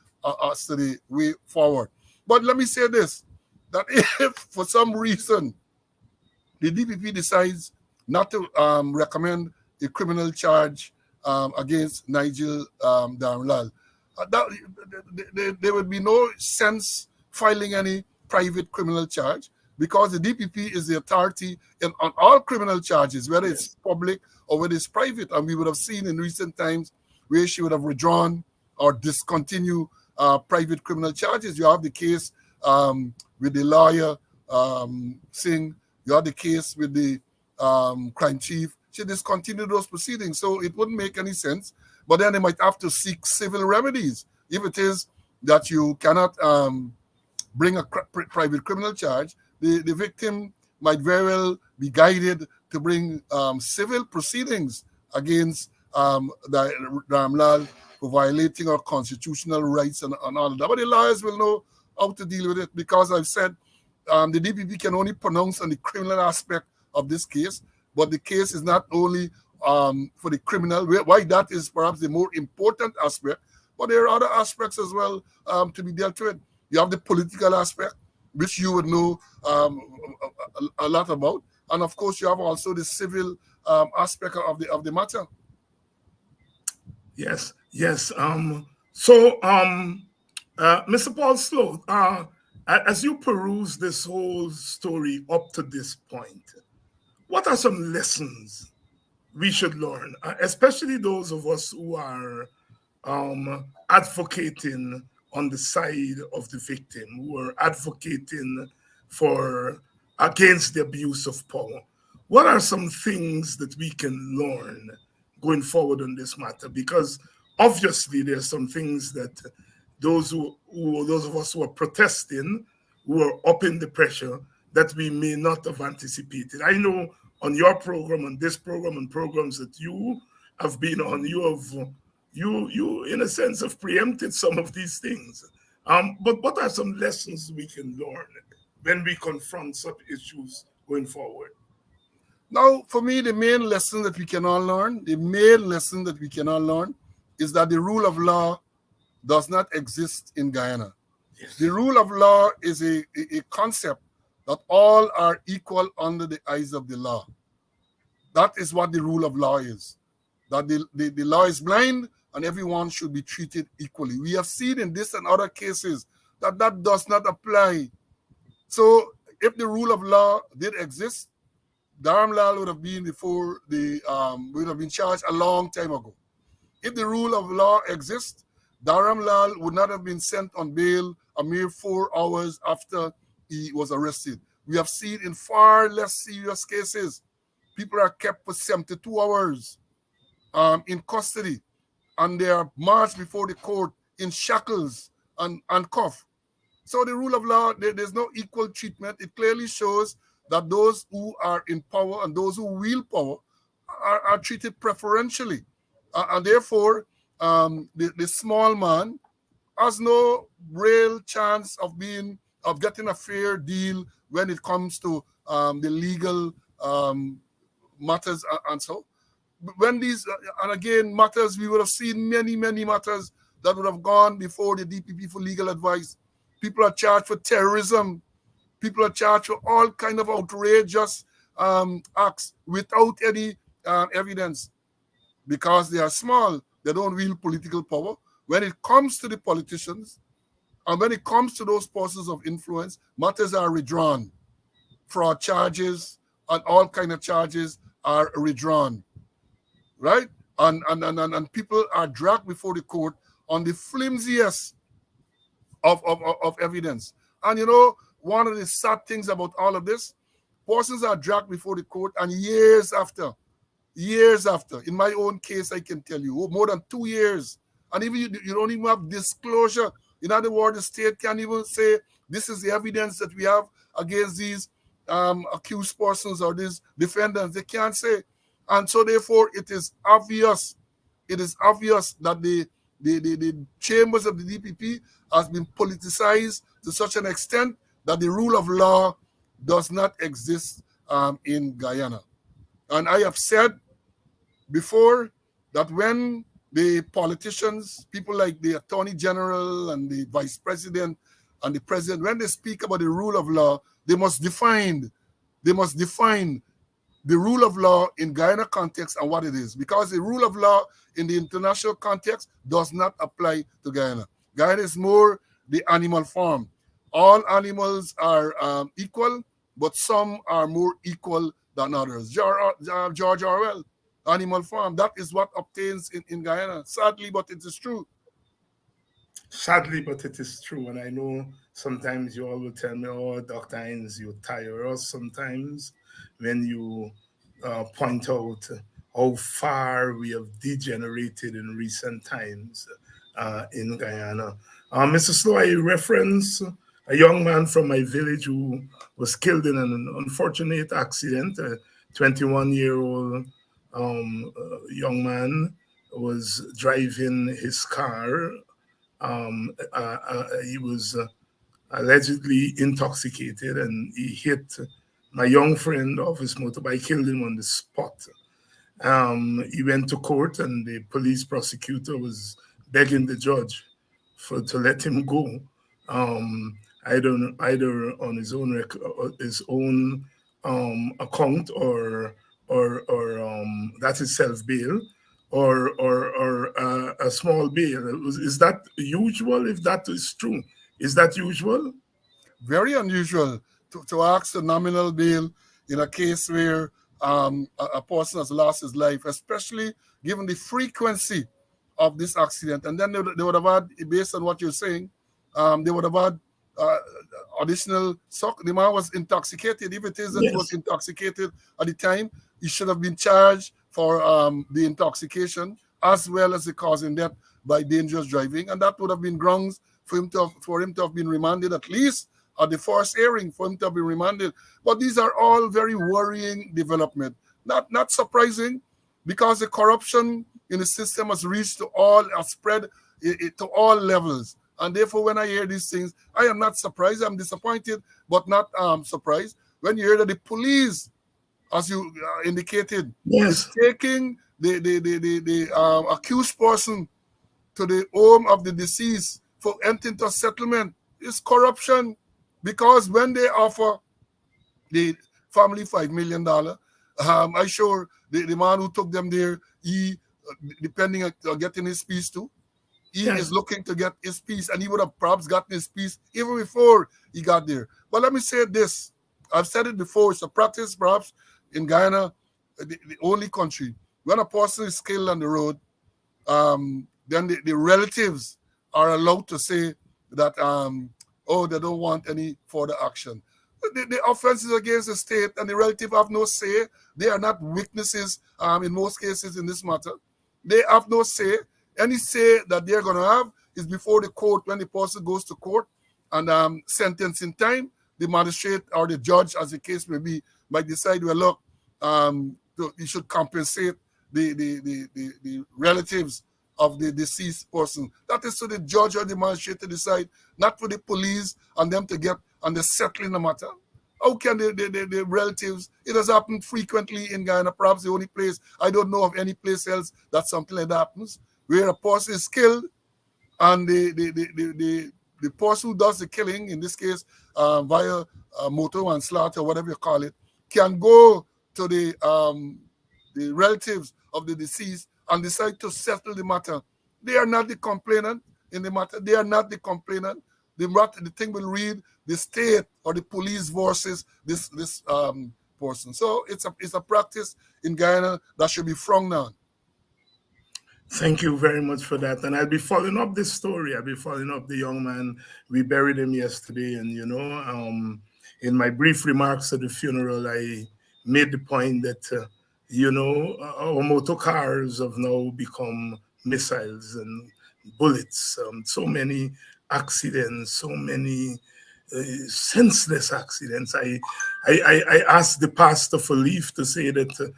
as to the way forward. But let me say this, that if for some reason the DPP decides not to recommend a criminal charge against Nigel Dharamlal, there would be no sense filing any private criminal charge, because the DPP is the authority on all criminal charges, whether it's public or whether it's private. And we would have seen in recent times where she would have withdrawn or discontinued private criminal charges. You have the case with the lawyer Singh. You have the case with the crime chief. She discontinued those proceedings. So it wouldn't make any sense. But then they might have to seek civil remedies. If it is that you cannot bring a private criminal charge, the victim might very well be guided to bring civil proceedings against Dharamlal for violating our constitutional rights and all of that. But the lawyers will know how to deal with it, because I've said the DPP can only pronounce on the criminal aspect of this case, but the case is not only for the criminal, why that is perhaps the more important aspect, but there are other aspects as well to be dealt with. You have the political aspect, which you would know a lot about, and of course you have also the civil aspect of the matter. Yes. Mr. Paul Slowe, as you peruse this whole story up to this point, what are some lessons we should learn, especially those of us who are advocating on the side of the victim, who are advocating against the abuse of power? What are some things that we can learn going forward on this matter? Because obviously there's some things that those of us who are protesting, who are upping the pressure, that we may not have anticipated. I know on your program, on this program, and programs that you have been on, you in a sense have preempted some of these things. But what are some lessons we can learn when we confront such issues going forward? Now, for me, the main lesson that we can all learn, is that the rule of law does not exist in Guyana. Yes. The rule of law is a concept that all are equal under the eyes of the law. That is what the rule of law is. That the law is blind and everyone should be treated equally. We have seen in this and other cases that does not apply. So if the rule of law did exist, Dharamlal would have been would have been charged a long time ago. If the rule of law exists, Dharamlal would not have been sent on bail a mere 4 hours after he was arrested. We have seen in far less serious cases, people are kept for 72 hours in custody, and they are marched before the court in shackles and cuff. So the rule of law, there's no equal treatment. It clearly shows that those who are in power and those who wield power are treated preferentially. And therefore, the small man has no real chance of getting a fair deal when it comes to the legal matters and so. When these, and again, matters, we would have seen many matters that would have gone before the DPP for legal advice. People are charged for terrorism. People are charged for all kind of outrageous acts without any evidence, because they are small. They don't wield political power. When it comes to the politicians, and when it comes to those persons of influence, matters are withdrawn. Fraud charges and all kind of charges are withdrawn, right? And people are dragged before the court on the flimsiest of evidence. And you know, one of the sad things about all of this, persons are dragged before the court, and years after, in my own case, I can tell you, more than 2 years, and even you don't even have disclosure. In other words, the state can't even say, this is the evidence that we have against these accused persons or these defendants. They can't say. And so therefore, it is obvious that the chambers of the DPP has been politicized to such an extent that the rule of law does not exist in Guyana. And I have said before that when the politicians, people like the Attorney General and the Vice President and the President, when they speak about the rule of law, they must define the rule of law in Guyana context and what it is. Because the rule of law in the international context does not apply to Guyana. Guyana is more the animal farm. All animals are equal, but some are more equal than others. George Orwell, Animal Farm, that is what obtains in Guyana. Sadly, but it is true. Sadly, but it is true. And I know sometimes you all will tell me, oh, Dr. Hines, you tire us sometimes when you point out how far we have degenerated in recent times in Guyana. Mr. Slowe, I reference a young man from my village who was killed in an unfortunate accident. A 21-year-old young man was driving his car. He was allegedly intoxicated, and he hit my young friend off his motorbike, killed him on the spot. He went to court, and the police prosecutor was begging the judge to let him go, either on his own account or that is self-bail, or a small bail. Is that usual? If that is true, is that usual? Very unusual to ask a nominal bail in a case where a person has lost his life, especially given the frequency of this accident. And then they would have had, based on what you're saying, they would have had additional shock. The man was intoxicated. If it is that he was intoxicated at the time, he should have been charged for the intoxication as well as the causing death by dangerous driving, and that would have been grounds for him to have been remanded, at least at the first hearing, for him to have been remanded. But these are all very worrying development. Not surprising, because the corruption in the system has spread to all levels. And therefore, when I hear these things, I am not surprised. I'm disappointed, but not surprised. When you hear that the police, as you indicated, is taking the accused person to the home of the deceased for entering into a settlement, is corruption. Because when they offer the family $5 million, I'm sure the man who took them there, he, depending on getting his piece too, he is looking to get his piece, and he would have perhaps gotten his piece even before he got there. But let me say this. I've said it before. It's a practice perhaps in Guyana, the only country. When a person is killed on the road, then the relatives are allowed to say that, they don't want any further action. The offense is against the state, and the relative have no say. They are not witnesses in most cases in this matter. They have no say. Any say that they're going to have is before the court. When the person goes to court and sentencing time, the magistrate or the judge, as the case may be, might decide, well, look, you should compensate the relatives of the deceased person. That is for the judge or the magistrate to decide, not for the police and them to get and they're settling the matter. How can the relatives? It has happened frequently in Guyana, perhaps the only place. I don't know of any place else that something like that happens, where a person is killed and the person who does the killing, in this case via motor manslaughter, whatever you call it, can go to the relatives of the deceased and decide to settle the matter. They are not the complainant in the matter. They are not the complainant. The thing will read the state or the police versus this person. So it's a practice in Guyana that should be frowned on. Thank you very much for that. And I'll be following up this story. I'll be following up the young man. We buried him yesterday. And, in my brief remarks at the funeral, I made the point that, our motor cars have now become missiles and bullets. So many accidents, so many senseless accidents. I asked the pastor for leave to say that,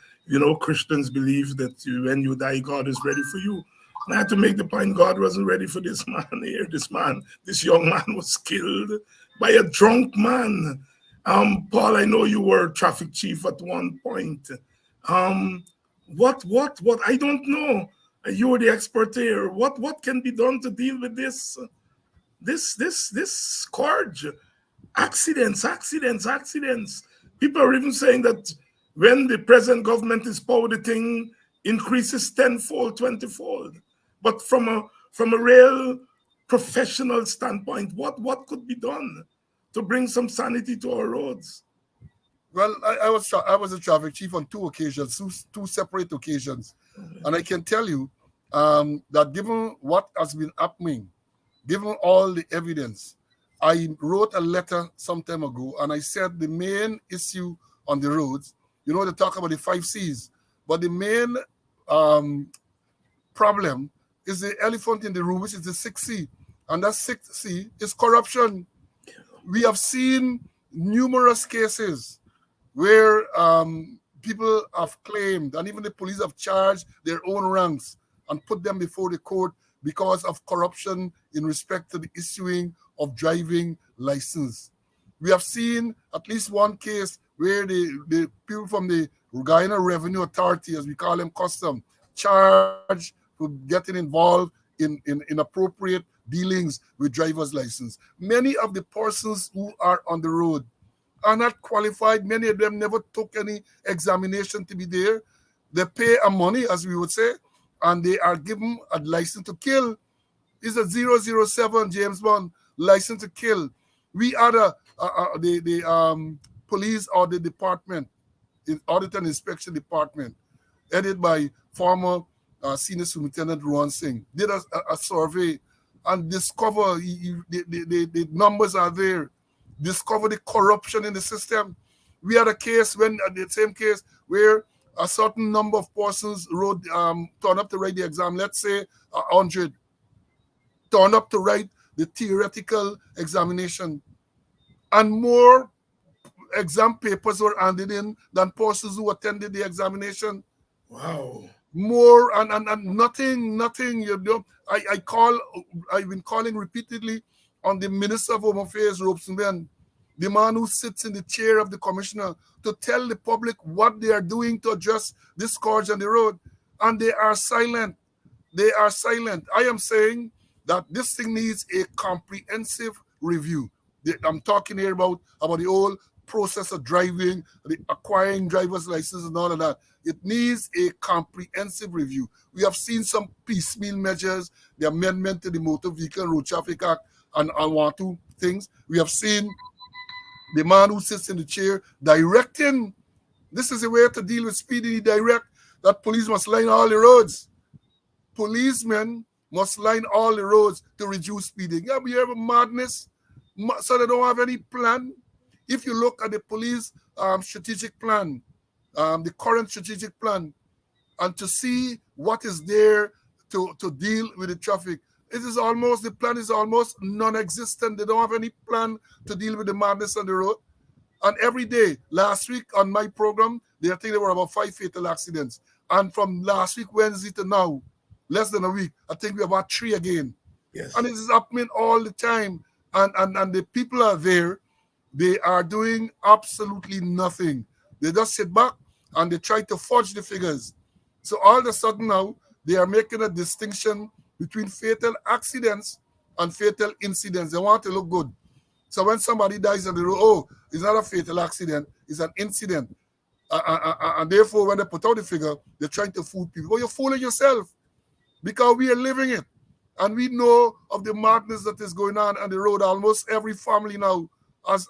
Christians believe that when you die, God is ready for you. And I had to make the point, God wasn't ready for this man here. This young man was killed by a drunk man. Paul, I know you were traffic chief at one point. What? I don't know. You were the expert here. What can be done to deal with this scourge? Accidents. People are even saying that when the present government is power, the thing increases tenfold, 20-fold. But from a real professional standpoint, what could be done to bring some sanity to our roads? Well, I was a traffic chief on two occasions, two separate occasions, and I can tell you that given what has been happening, given all the evidence, I wrote a letter some time ago, and I said the main issue on the roads, they talk about the 5 C's, but the main problem is the elephant in the room, which is the 6th C, and that 6th C is corruption. We have seen numerous cases where people have claimed, and even the police have charged their own ranks and put them before the court because of corruption in respect to the issuing of driving license. We have seen at least one case where the people from the Guyana Revenue Authority, as we call them, custom, charged for getting involved in inappropriate dealings with driver's license. Many of the persons who are on the road are not qualified. Many of them never took any examination to be there. They pay a money, as we would say, and they are given a license to kill. It's a 007 James Bond license to kill. We are the police audit department, audit and inspection department, headed by former Senior Superintendent Ruan Singh, did a survey and discover the numbers are there. Discover the corruption in the system. We had a case the same case where a certain number of persons turned up to write the exam. Let's say 100 turned up to write the theoretical examination, and more exam papers were handed in than persons who attended the examination. Wow. More and nothing. I've been calling repeatedly on the Minister of Home Affairs, Robeson, the man who sits in the chair of the commissioner, to tell the public what they are doing to address this scourge on the road. And they are silent. I am saying that this thing needs a comprehensive review. I'm talking here about the whole process of driving, the acquiring driver's license and all of that. It needs a comprehensive review. We have seen some piecemeal measures, the amendment to the Motor Vehicle and Road Traffic Act and one, two things. We have seen the man who sits in the chair directing. This is a way to deal with speeding. He direct that police must line all the roads. Policemen must line all the roads to reduce speeding. Yeah, we have a madness. So they don't have any plan. If you look at the police strategic plan, the current strategic plan, and to see what is there to deal with the traffic, The plan is almost non-existent. They don't have any plan to deal with the madness on the road. And every day, last week on my program, I think there were about 5 fatal accidents. And from last week, Wednesday to now, less than a week, I think we have about 3 again. Yes. And it is happening all the time. And the people are there. They are doing absolutely nothing. They just sit back and they try to fudge the figures. So all of a sudden now, they are making a distinction between fatal accidents and fatal incidents. They want to look good. So when somebody dies on the road, oh, it's not a fatal accident, it's an incident. And therefore, when they put out the figure, they're trying to fool people. Well, you're fooling yourself because we are living it. And we know of the madness that is going on the road. Almost every family now has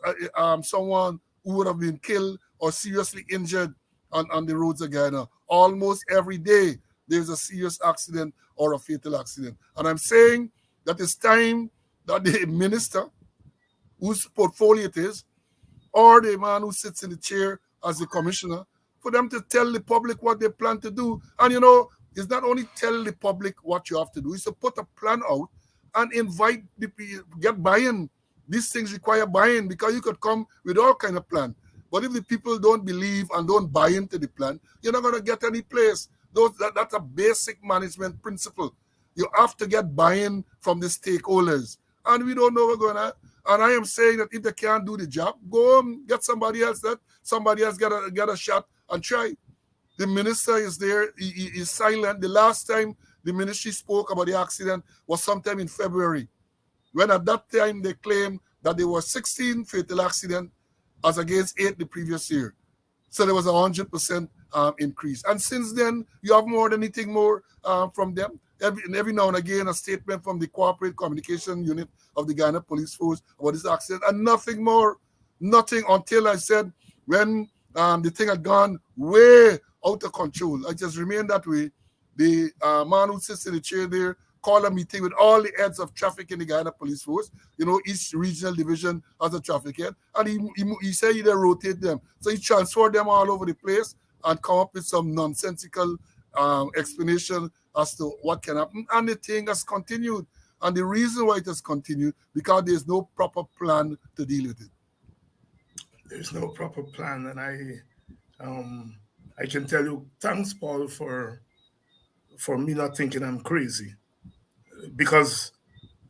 someone who would have been killed or seriously injured on the roads of Guyana. Almost every day, there's a serious accident or a fatal accident. And I'm saying that it's time that the minister, whose portfolio it is, or the man who sits in the chair as the commissioner, for them to tell the public what they plan to do. And, it's not only tell the public what you have to do, it's to put a plan out and invite the people, get buy-in. These things require buy-in because you could come with all kind of plan. But if the people don't believe and don't buy into the plan, you're not going to get any place. That's a basic management principle. You have to get buy-in from the stakeholders. And we don't know what's going on. And I am saying that if they can't do the job, go home, get somebody else get a shot and try. The minister is there. He is silent. The last time the ministry spoke about the accident was sometime in February, when at that time they claimed that there were 16 fatal accidents as against 8 the previous year. So there was a 100% increase. And since then, you have more than anything more from them. Every now and again, a statement from the Corporate Communication Unit of the Guyana Police Force about this accident, and nothing more. Nothing until I said when the thing had gone way out of control. I just remained that way. The man who sits in the chair there called a meeting with all the heads of traffic in the Guyana Police Force. Each regional division has a traffic head. And he said he'd rotate them. So he transferred them all over the place and come up with some nonsensical explanation as to what can happen. And the thing has continued. And the reason why it has continued, because there's no proper plan to deal with it. There's no proper plan. And I can tell you, thanks, Paul, for me not thinking I'm crazy. Because,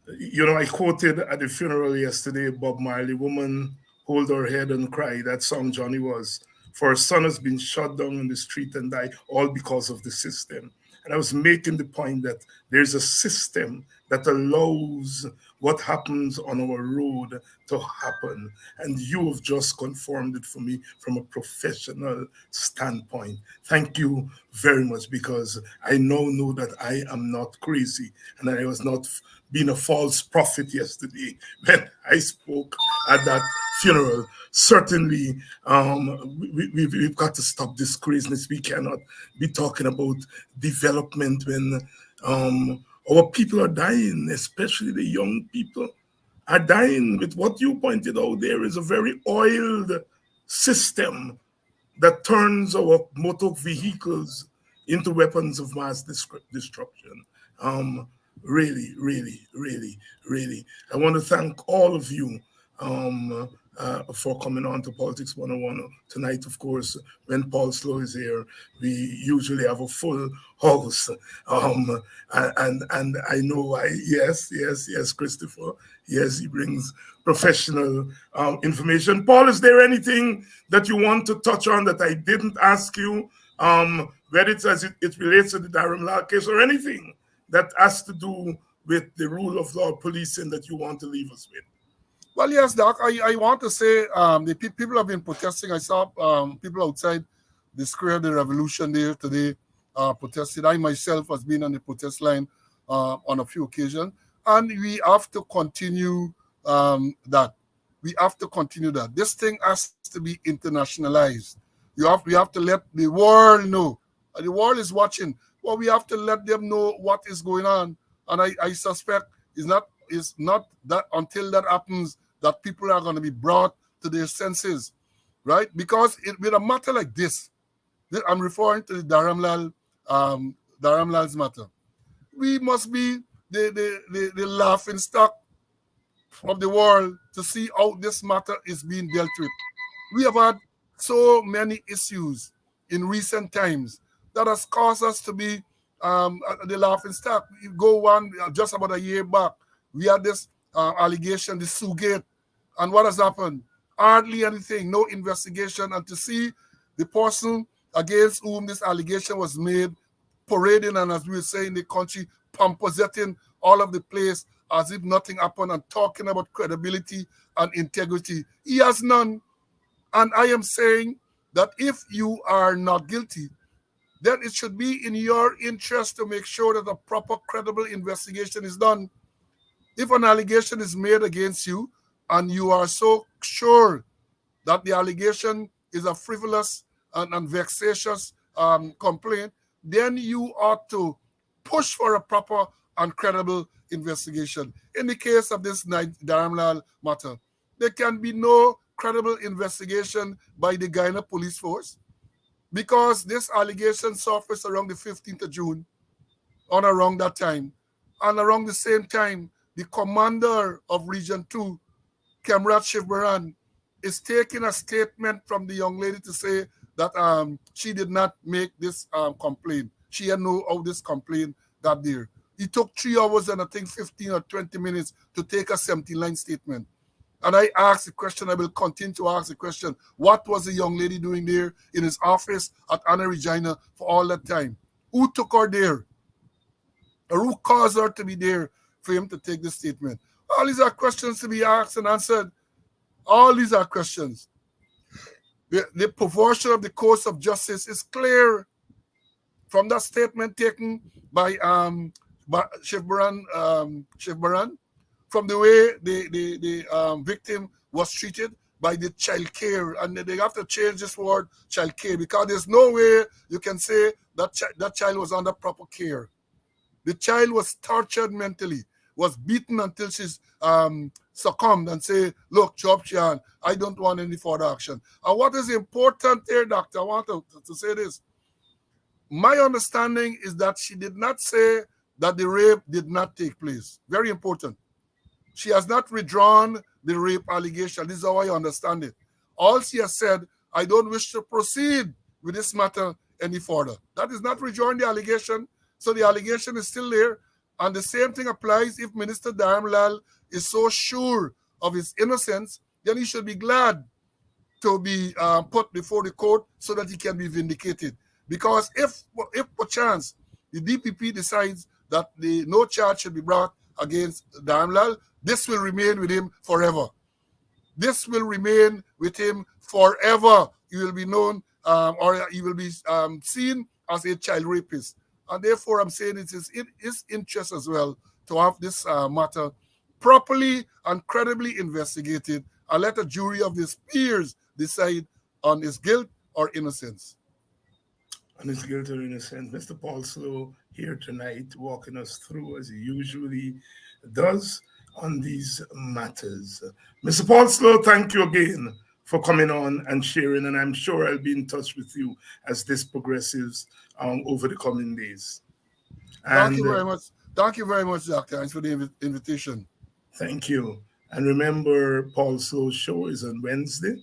I quoted at the funeral yesterday, Bob Marley, "Woman, hold her head and cry." That song Johnny was. "For her son has been shot down in the street and died, all because of the system." And I was making the point that there's a system that allows what happens on our road to happen. And you have just confirmed it for me from a professional standpoint. Thank you very much, because I now know that I am not crazy and I was not being a false prophet yesterday when I spoke at that funeral. Certainly, we've got to stop this craziness. We cannot be talking about development when our people are dying, especially the young people are dying. With what you pointed out, there is a very oiled system that turns our motor vehicles into weapons of mass destruction. Really, really, really, really. I want to thank all of you for coming on to Politics 101 tonight. Of course, when Paul Slowe is here, we usually have a full house. And I know why. Yes, Christopher. Yes, he brings professional information. Paul, is there anything that you want to touch on that I didn't ask you, whether it's as it relates to the Dharamlal case or anything that has to do with the rule of law policing that you want to leave us with? Well, yes, Doc. I want to say the people have been protesting. I saw people outside the Square of the Revolution there today protested. I myself has been on the protest line on a few occasions. And we have to continue that. We have to continue that. This thing has to be internationalized. We have to let the world know. The world is watching. Well, we have to let them know what is going on. And I suspect it's not that until that happens that people are going to be brought to their senses, right? Because with a matter like this, I'm referring to the Dharamlal's matter. We must be the laughing stock of the world to see how this matter is being dealt with. We have had so many issues in recent times that has caused us to be the laughing stock. You go one just about a year back, we had this allegation, the Sugate, and what has happened? Hardly anything, no investigation, and to see the person against whom this allegation was made parading and, as we were saying in the country, pomposetting all of the place as if nothing happened and talking about credibility and integrity. He has none. And I am saying that if you are not guilty, then it should be in your interest to make sure that a proper, credible investigation is done. If an allegation is made against you and you are so sure that the allegation is a frivolous and vexatious complaint, then you ought to push for a proper and credible investigation. In the case of this Dharamlal matter, there can be no credible investigation by the Guyana police force because this allegation surfaced around the 15th of June, on around that time. And around the same time, the commander of Region 2, Kemrat Shivbaran, is taking a statement from the young lady to say that she did not make this complaint. She had no how this complaint got there. It took 3 hours and I think 15 or 20 minutes to take a 17-line statement. And I asked the question, I will continue to ask the question, what was the young lady doing there in his office at Anna Regina for all that time? Who took her there? Or who caused her to be there for him to take this statement? All these are questions to be asked and answered. All these are questions. The perversion of the course of justice is clear from that statement taken by Shivbaran, from the way the victim was treated by the child care. And they have to change this word child care because there's no way you can say that that child was under proper care. The child was tortured mentally, was beaten until she's succumbed and say, look, chop Chan, I don't want any further action. And what is important here, doctor, I want to say this. My understanding is that she did not say that the rape did not take place. Very important. She has not withdrawn the rape allegation. This is how I understand it. All she has said, I don't wish to proceed with this matter any further. That is not withdrawing the allegation. So the allegation is still there. And the same thing applies if Minister Dharamlal is so sure of his innocence, then he should be glad to be put before the court so that he can be vindicated. Because if perchance the DPP decides that no charge should be brought against Dharamlal, this will remain with him forever. This will remain with him forever. He will be known or he will be seen as a child rapist. And therefore, I'm saying it is in his interest as well to have this matter properly and credibly investigated and let a jury of his peers decide on his guilt or innocence. On his guilt or innocence, Mr. Paul Slowe here tonight walking us through as he usually does on these matters. Mr. Paul Slowe, thank you again for coming on and sharing, and I'm sure I'll be in touch with you as this progresses over the coming days. Thank you very much. Thank you very much, Doctor. Thanks for the invitation. Thank you. And remember, Paul Slowe's show is on Wednesday.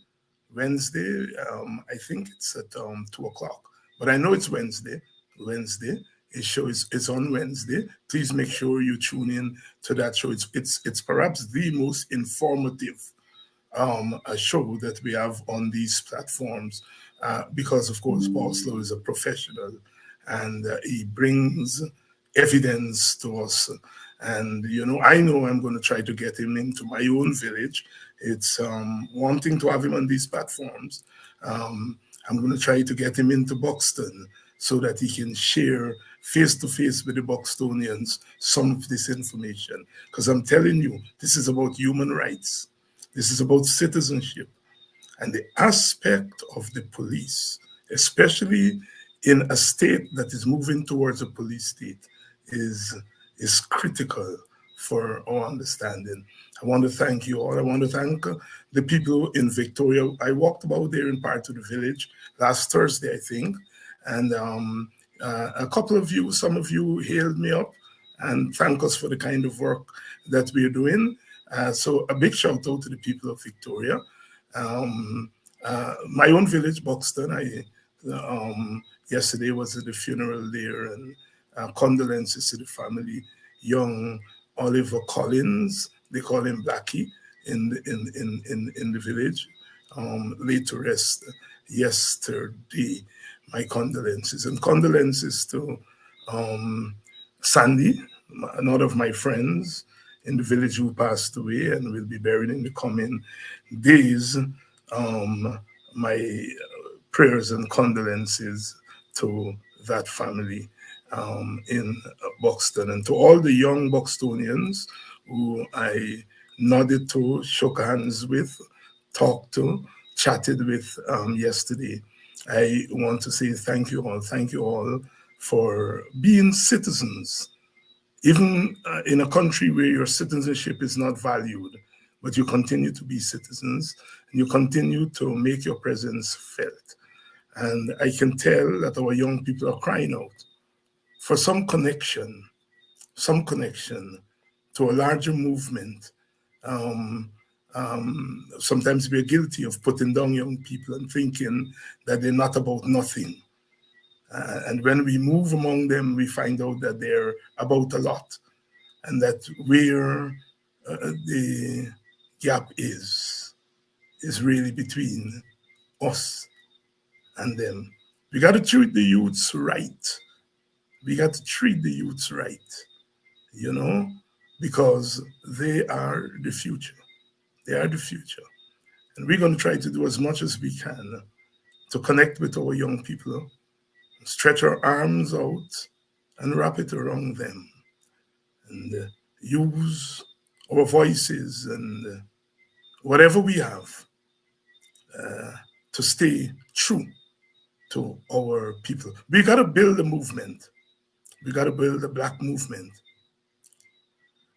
I think it's at 2 o'clock, but I know it's Wednesday. His show is on Wednesday. Please make sure you tune in to that show. It's perhaps the most informative a show that we have on these platforms because, of course, Paul Slowe is a professional and he brings evidence to us. And, I know I'm going to try to get him into my own village. It's one thing to have him on these platforms. I'm going to try to get him into Buxton so that he can share face-to-face with the Buxtonians some of this information. Because I'm telling you, this is about human rights. This is about citizenship. And the aspect of the police, especially in a state that is moving towards a police state, is critical for our understanding. I want to thank you all. I want to thank the people in Victoria. I walked about there in part of the village last Thursday, I think. And a couple of you, some of you hailed me up and thank us for the kind of work that we're doing. So a big shout out to the people of Victoria. My own village, Buxton, yesterday was at the funeral there, and condolences to the family. Young Oliver Collins, they call him Blackie, in the village, laid to rest yesterday. My condolences, and condolences to Sandy, another of my friends in the village who passed away and will be buried in the coming days. My prayers and condolences to that family in Buxton, and to all the young Buxtonians who I nodded to, shook hands with, talked to, chatted with yesterday. I want to say thank you all for being citizens, even in a country where your citizenship is not valued, but you continue to be citizens and you continue to make your presence felt. And I can tell that our young people are crying out for some connection to a larger movement. Sometimes we're guilty of putting down young people and thinking that they're not about nothing. And when we move among them, we find out that they're about a lot, and that where the gap is really between us and them. We got to treat the youths right. We got to treat the youths right, you know, because they are the future. They are the future. And we're going to try to do as much as we can to connect with our young people, stretch our arms out and wrap it around them, and use our voices and whatever we have to stay true to our people. We got to build a movement. We got to build a Black movement.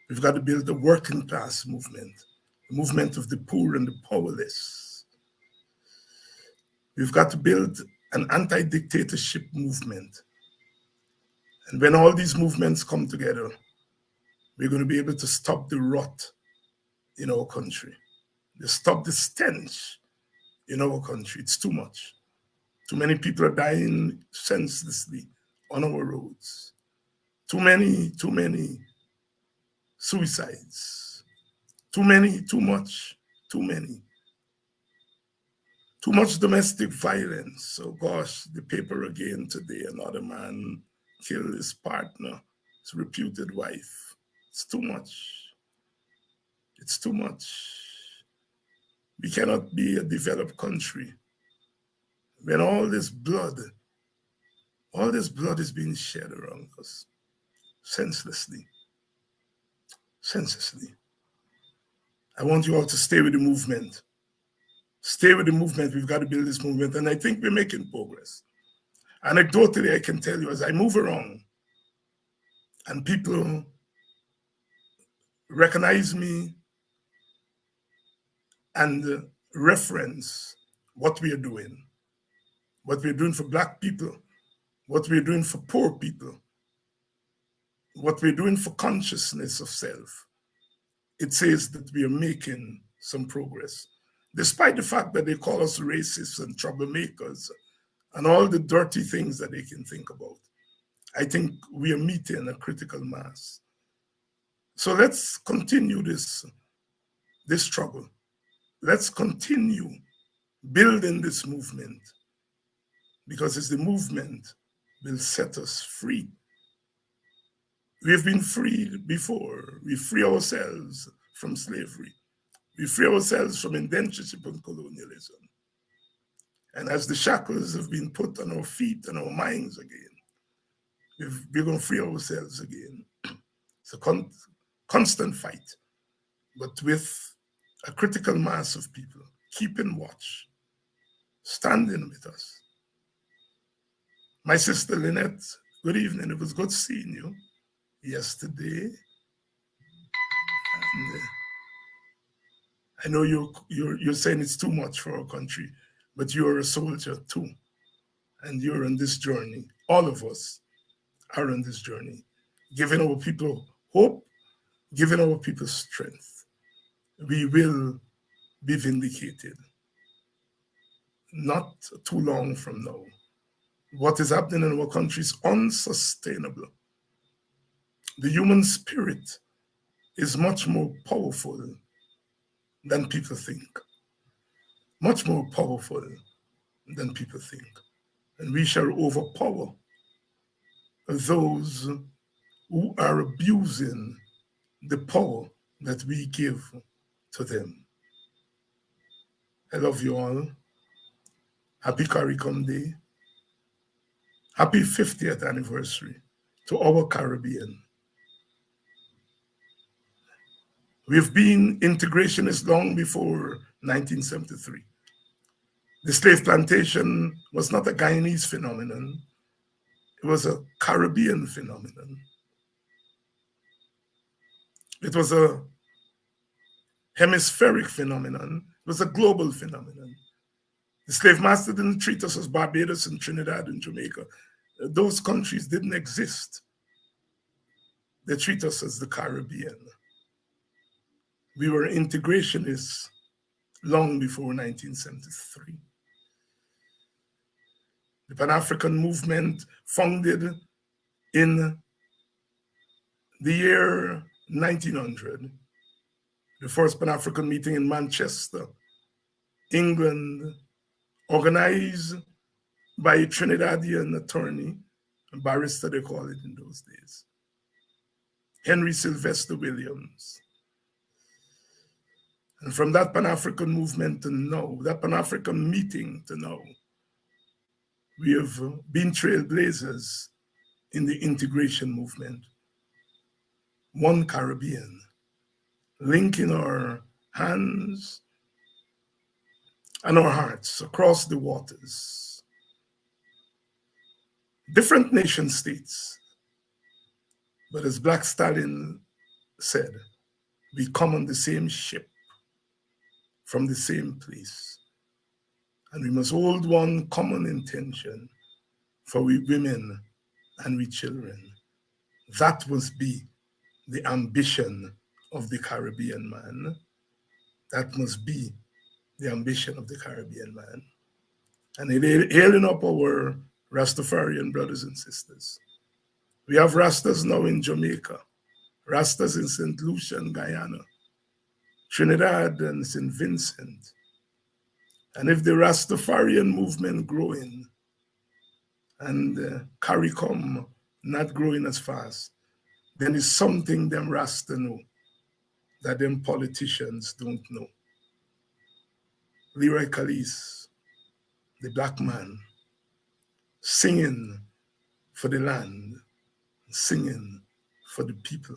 We've got to build a working class movement, a movement of the poor and the powerless. We've got to build an anti-dictatorship movement. And when all these movements come together, we're going to be able to stop the rot in our country, to stop the stench in our country. It's too much. Too many people are dying senselessly on our roads. Too many suicides. Too much domestic violence. Oh gosh, the paper again today, another man killed his partner, his reputed wife. It's too much. It's too much. We cannot be a developed country when all this blood is being shed around us senselessly. I want you all to stay with the movement. Stay with the movement. We've got to build this movement, and I think we're making progress. Anecdotally, I can tell you, as I move around and people recognize me and reference what we are doing for Black people, what we're doing for poor people, what we're doing for consciousness of self, it says that we are making some progress, despite the fact that they call us racists and troublemakers and all the dirty things that they can think about. I think we are meeting a critical mass. So let's continue this struggle. Let's continue building this movement, because it's the movement will set us free. We have been freed before. We free ourselves from slavery. We free ourselves from indentureship and colonialism. And as the shackles have been put on our feet and our minds again, we're going to free ourselves again. It's a constant fight, but with a critical mass of people keeping watch, standing with us. My sister Lynette, good evening. It was good seeing you yesterday. And I know you're saying it's too much for our country, but you're a soldier too, and you're on this journey. All of us are on this journey. giving our people hope, giving our people strength. We will be vindicated. Not too long from now. What is happening in our country is unsustainable. The human spirit is much more powerful than people think. Much more powerful than people think. And we shall overpower those who are abusing the power that we give to them. I love you all. Happy CARICOM Day. Happy 50th anniversary to our Caribbean. We've been integrationists long before 1973. The slave plantation was not a Guyanese phenomenon. It was a Caribbean phenomenon. It was a hemispheric phenomenon. It was a global phenomenon. The slave master didn't treat us as Barbados and Trinidad and Jamaica. Those countries didn't exist. They treat us as the Caribbean. We were integrationists long before 1973. The Pan-African movement founded in the year 1900. The first Pan-African meeting in Manchester, England, organized by a Trinidadian attorney, a barrister they call it in those days, Henry Sylvester Williams. And from that Pan-African movement to now, that Pan-African meeting to now, we have been trailblazers in the integration movement. One Caribbean, linking our hands and our hearts across the waters. Different nation states, but as Black Stalin said, we come on the same ship from the same place. And we must hold one common intention for we women and we children. That must be the ambition of the Caribbean man. That must be the ambition of the Caribbean man. And hailing up our Rastafarian brothers and sisters. We have Rastas now in Jamaica, Rastas in St. Lucia and Guyana, Trinidad and St. Vincent. And if the Rastafarian movement growing and CARICOM not growing as fast, then it's something them Rasta know that them politicians don't know. Leroy Calise, the black man, singing for the land, singing for the people.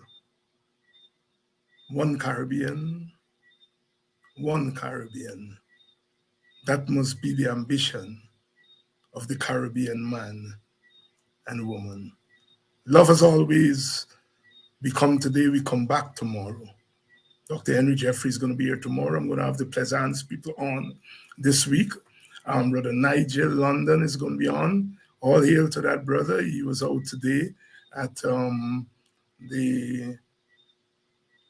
One Caribbean, one Caribbean. That must be the ambition of the Caribbean man and woman. Love as always. We come today, we come back tomorrow. Dr. Henry Jeffrey is going to be here tomorrow. I'm going to have the Plaisance people on this week. Brother Nigel London is going to be on. All hail to that brother. He was out today at the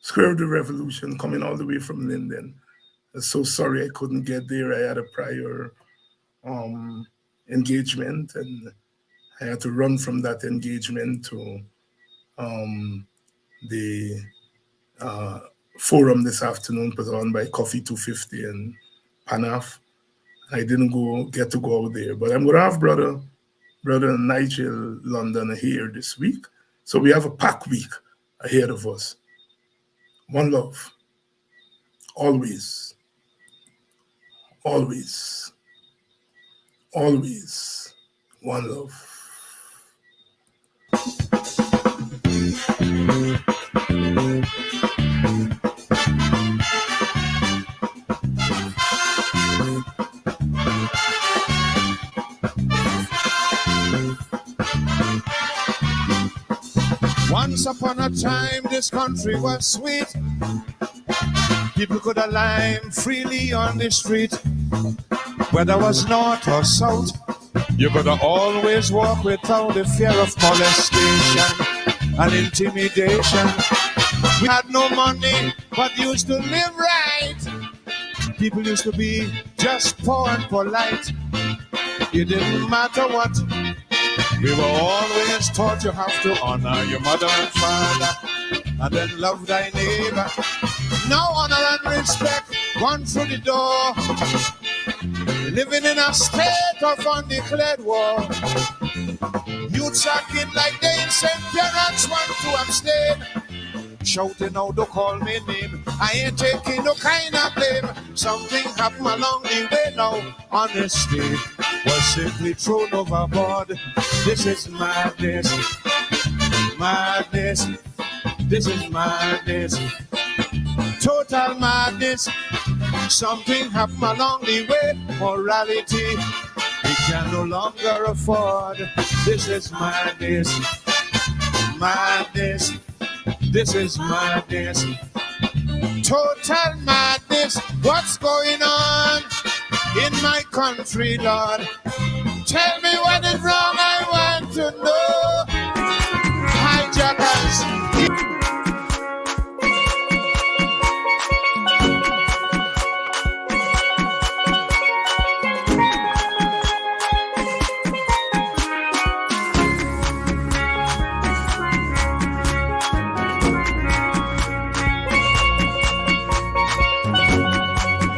Square of the Revolution, coming all the way from Linden. I'm so sorry I couldn't get there. I had a prior engagement, and I had to run from that engagement to the forum this afternoon put on by Coffee 250 and Panaf. I didn't get to go out there, but I'm going to have brother Nigel London here this week. So we have a packed week ahead of us. One love, always, always, always, one love. Once upon a time, this country was sweet. People could align freely on the street. Whether was north or south, you could always walk without the fear of molestation. and intimidation. We had no money, but used to live right. People used to be just poor and polite. It didn't matter what. We were always taught you have to honor your mother and father, and then love thy neighbor. Now honor and respect gone through the door. Living in a state of undeclared war. Youths are kid like they insane. Parents want to abstain. Shouting out to call me name. I ain't taking no kind of blame. Something happened along the way now. Honesty was simply thrown overboard. This is madness. Madness. This is madness. Total madness. Something happened along the way. Morality we can no longer afford. This is madness. Madness. This is madness. Total madness. What's going on in my country, Lord? Tell me what is wrong. I want to know.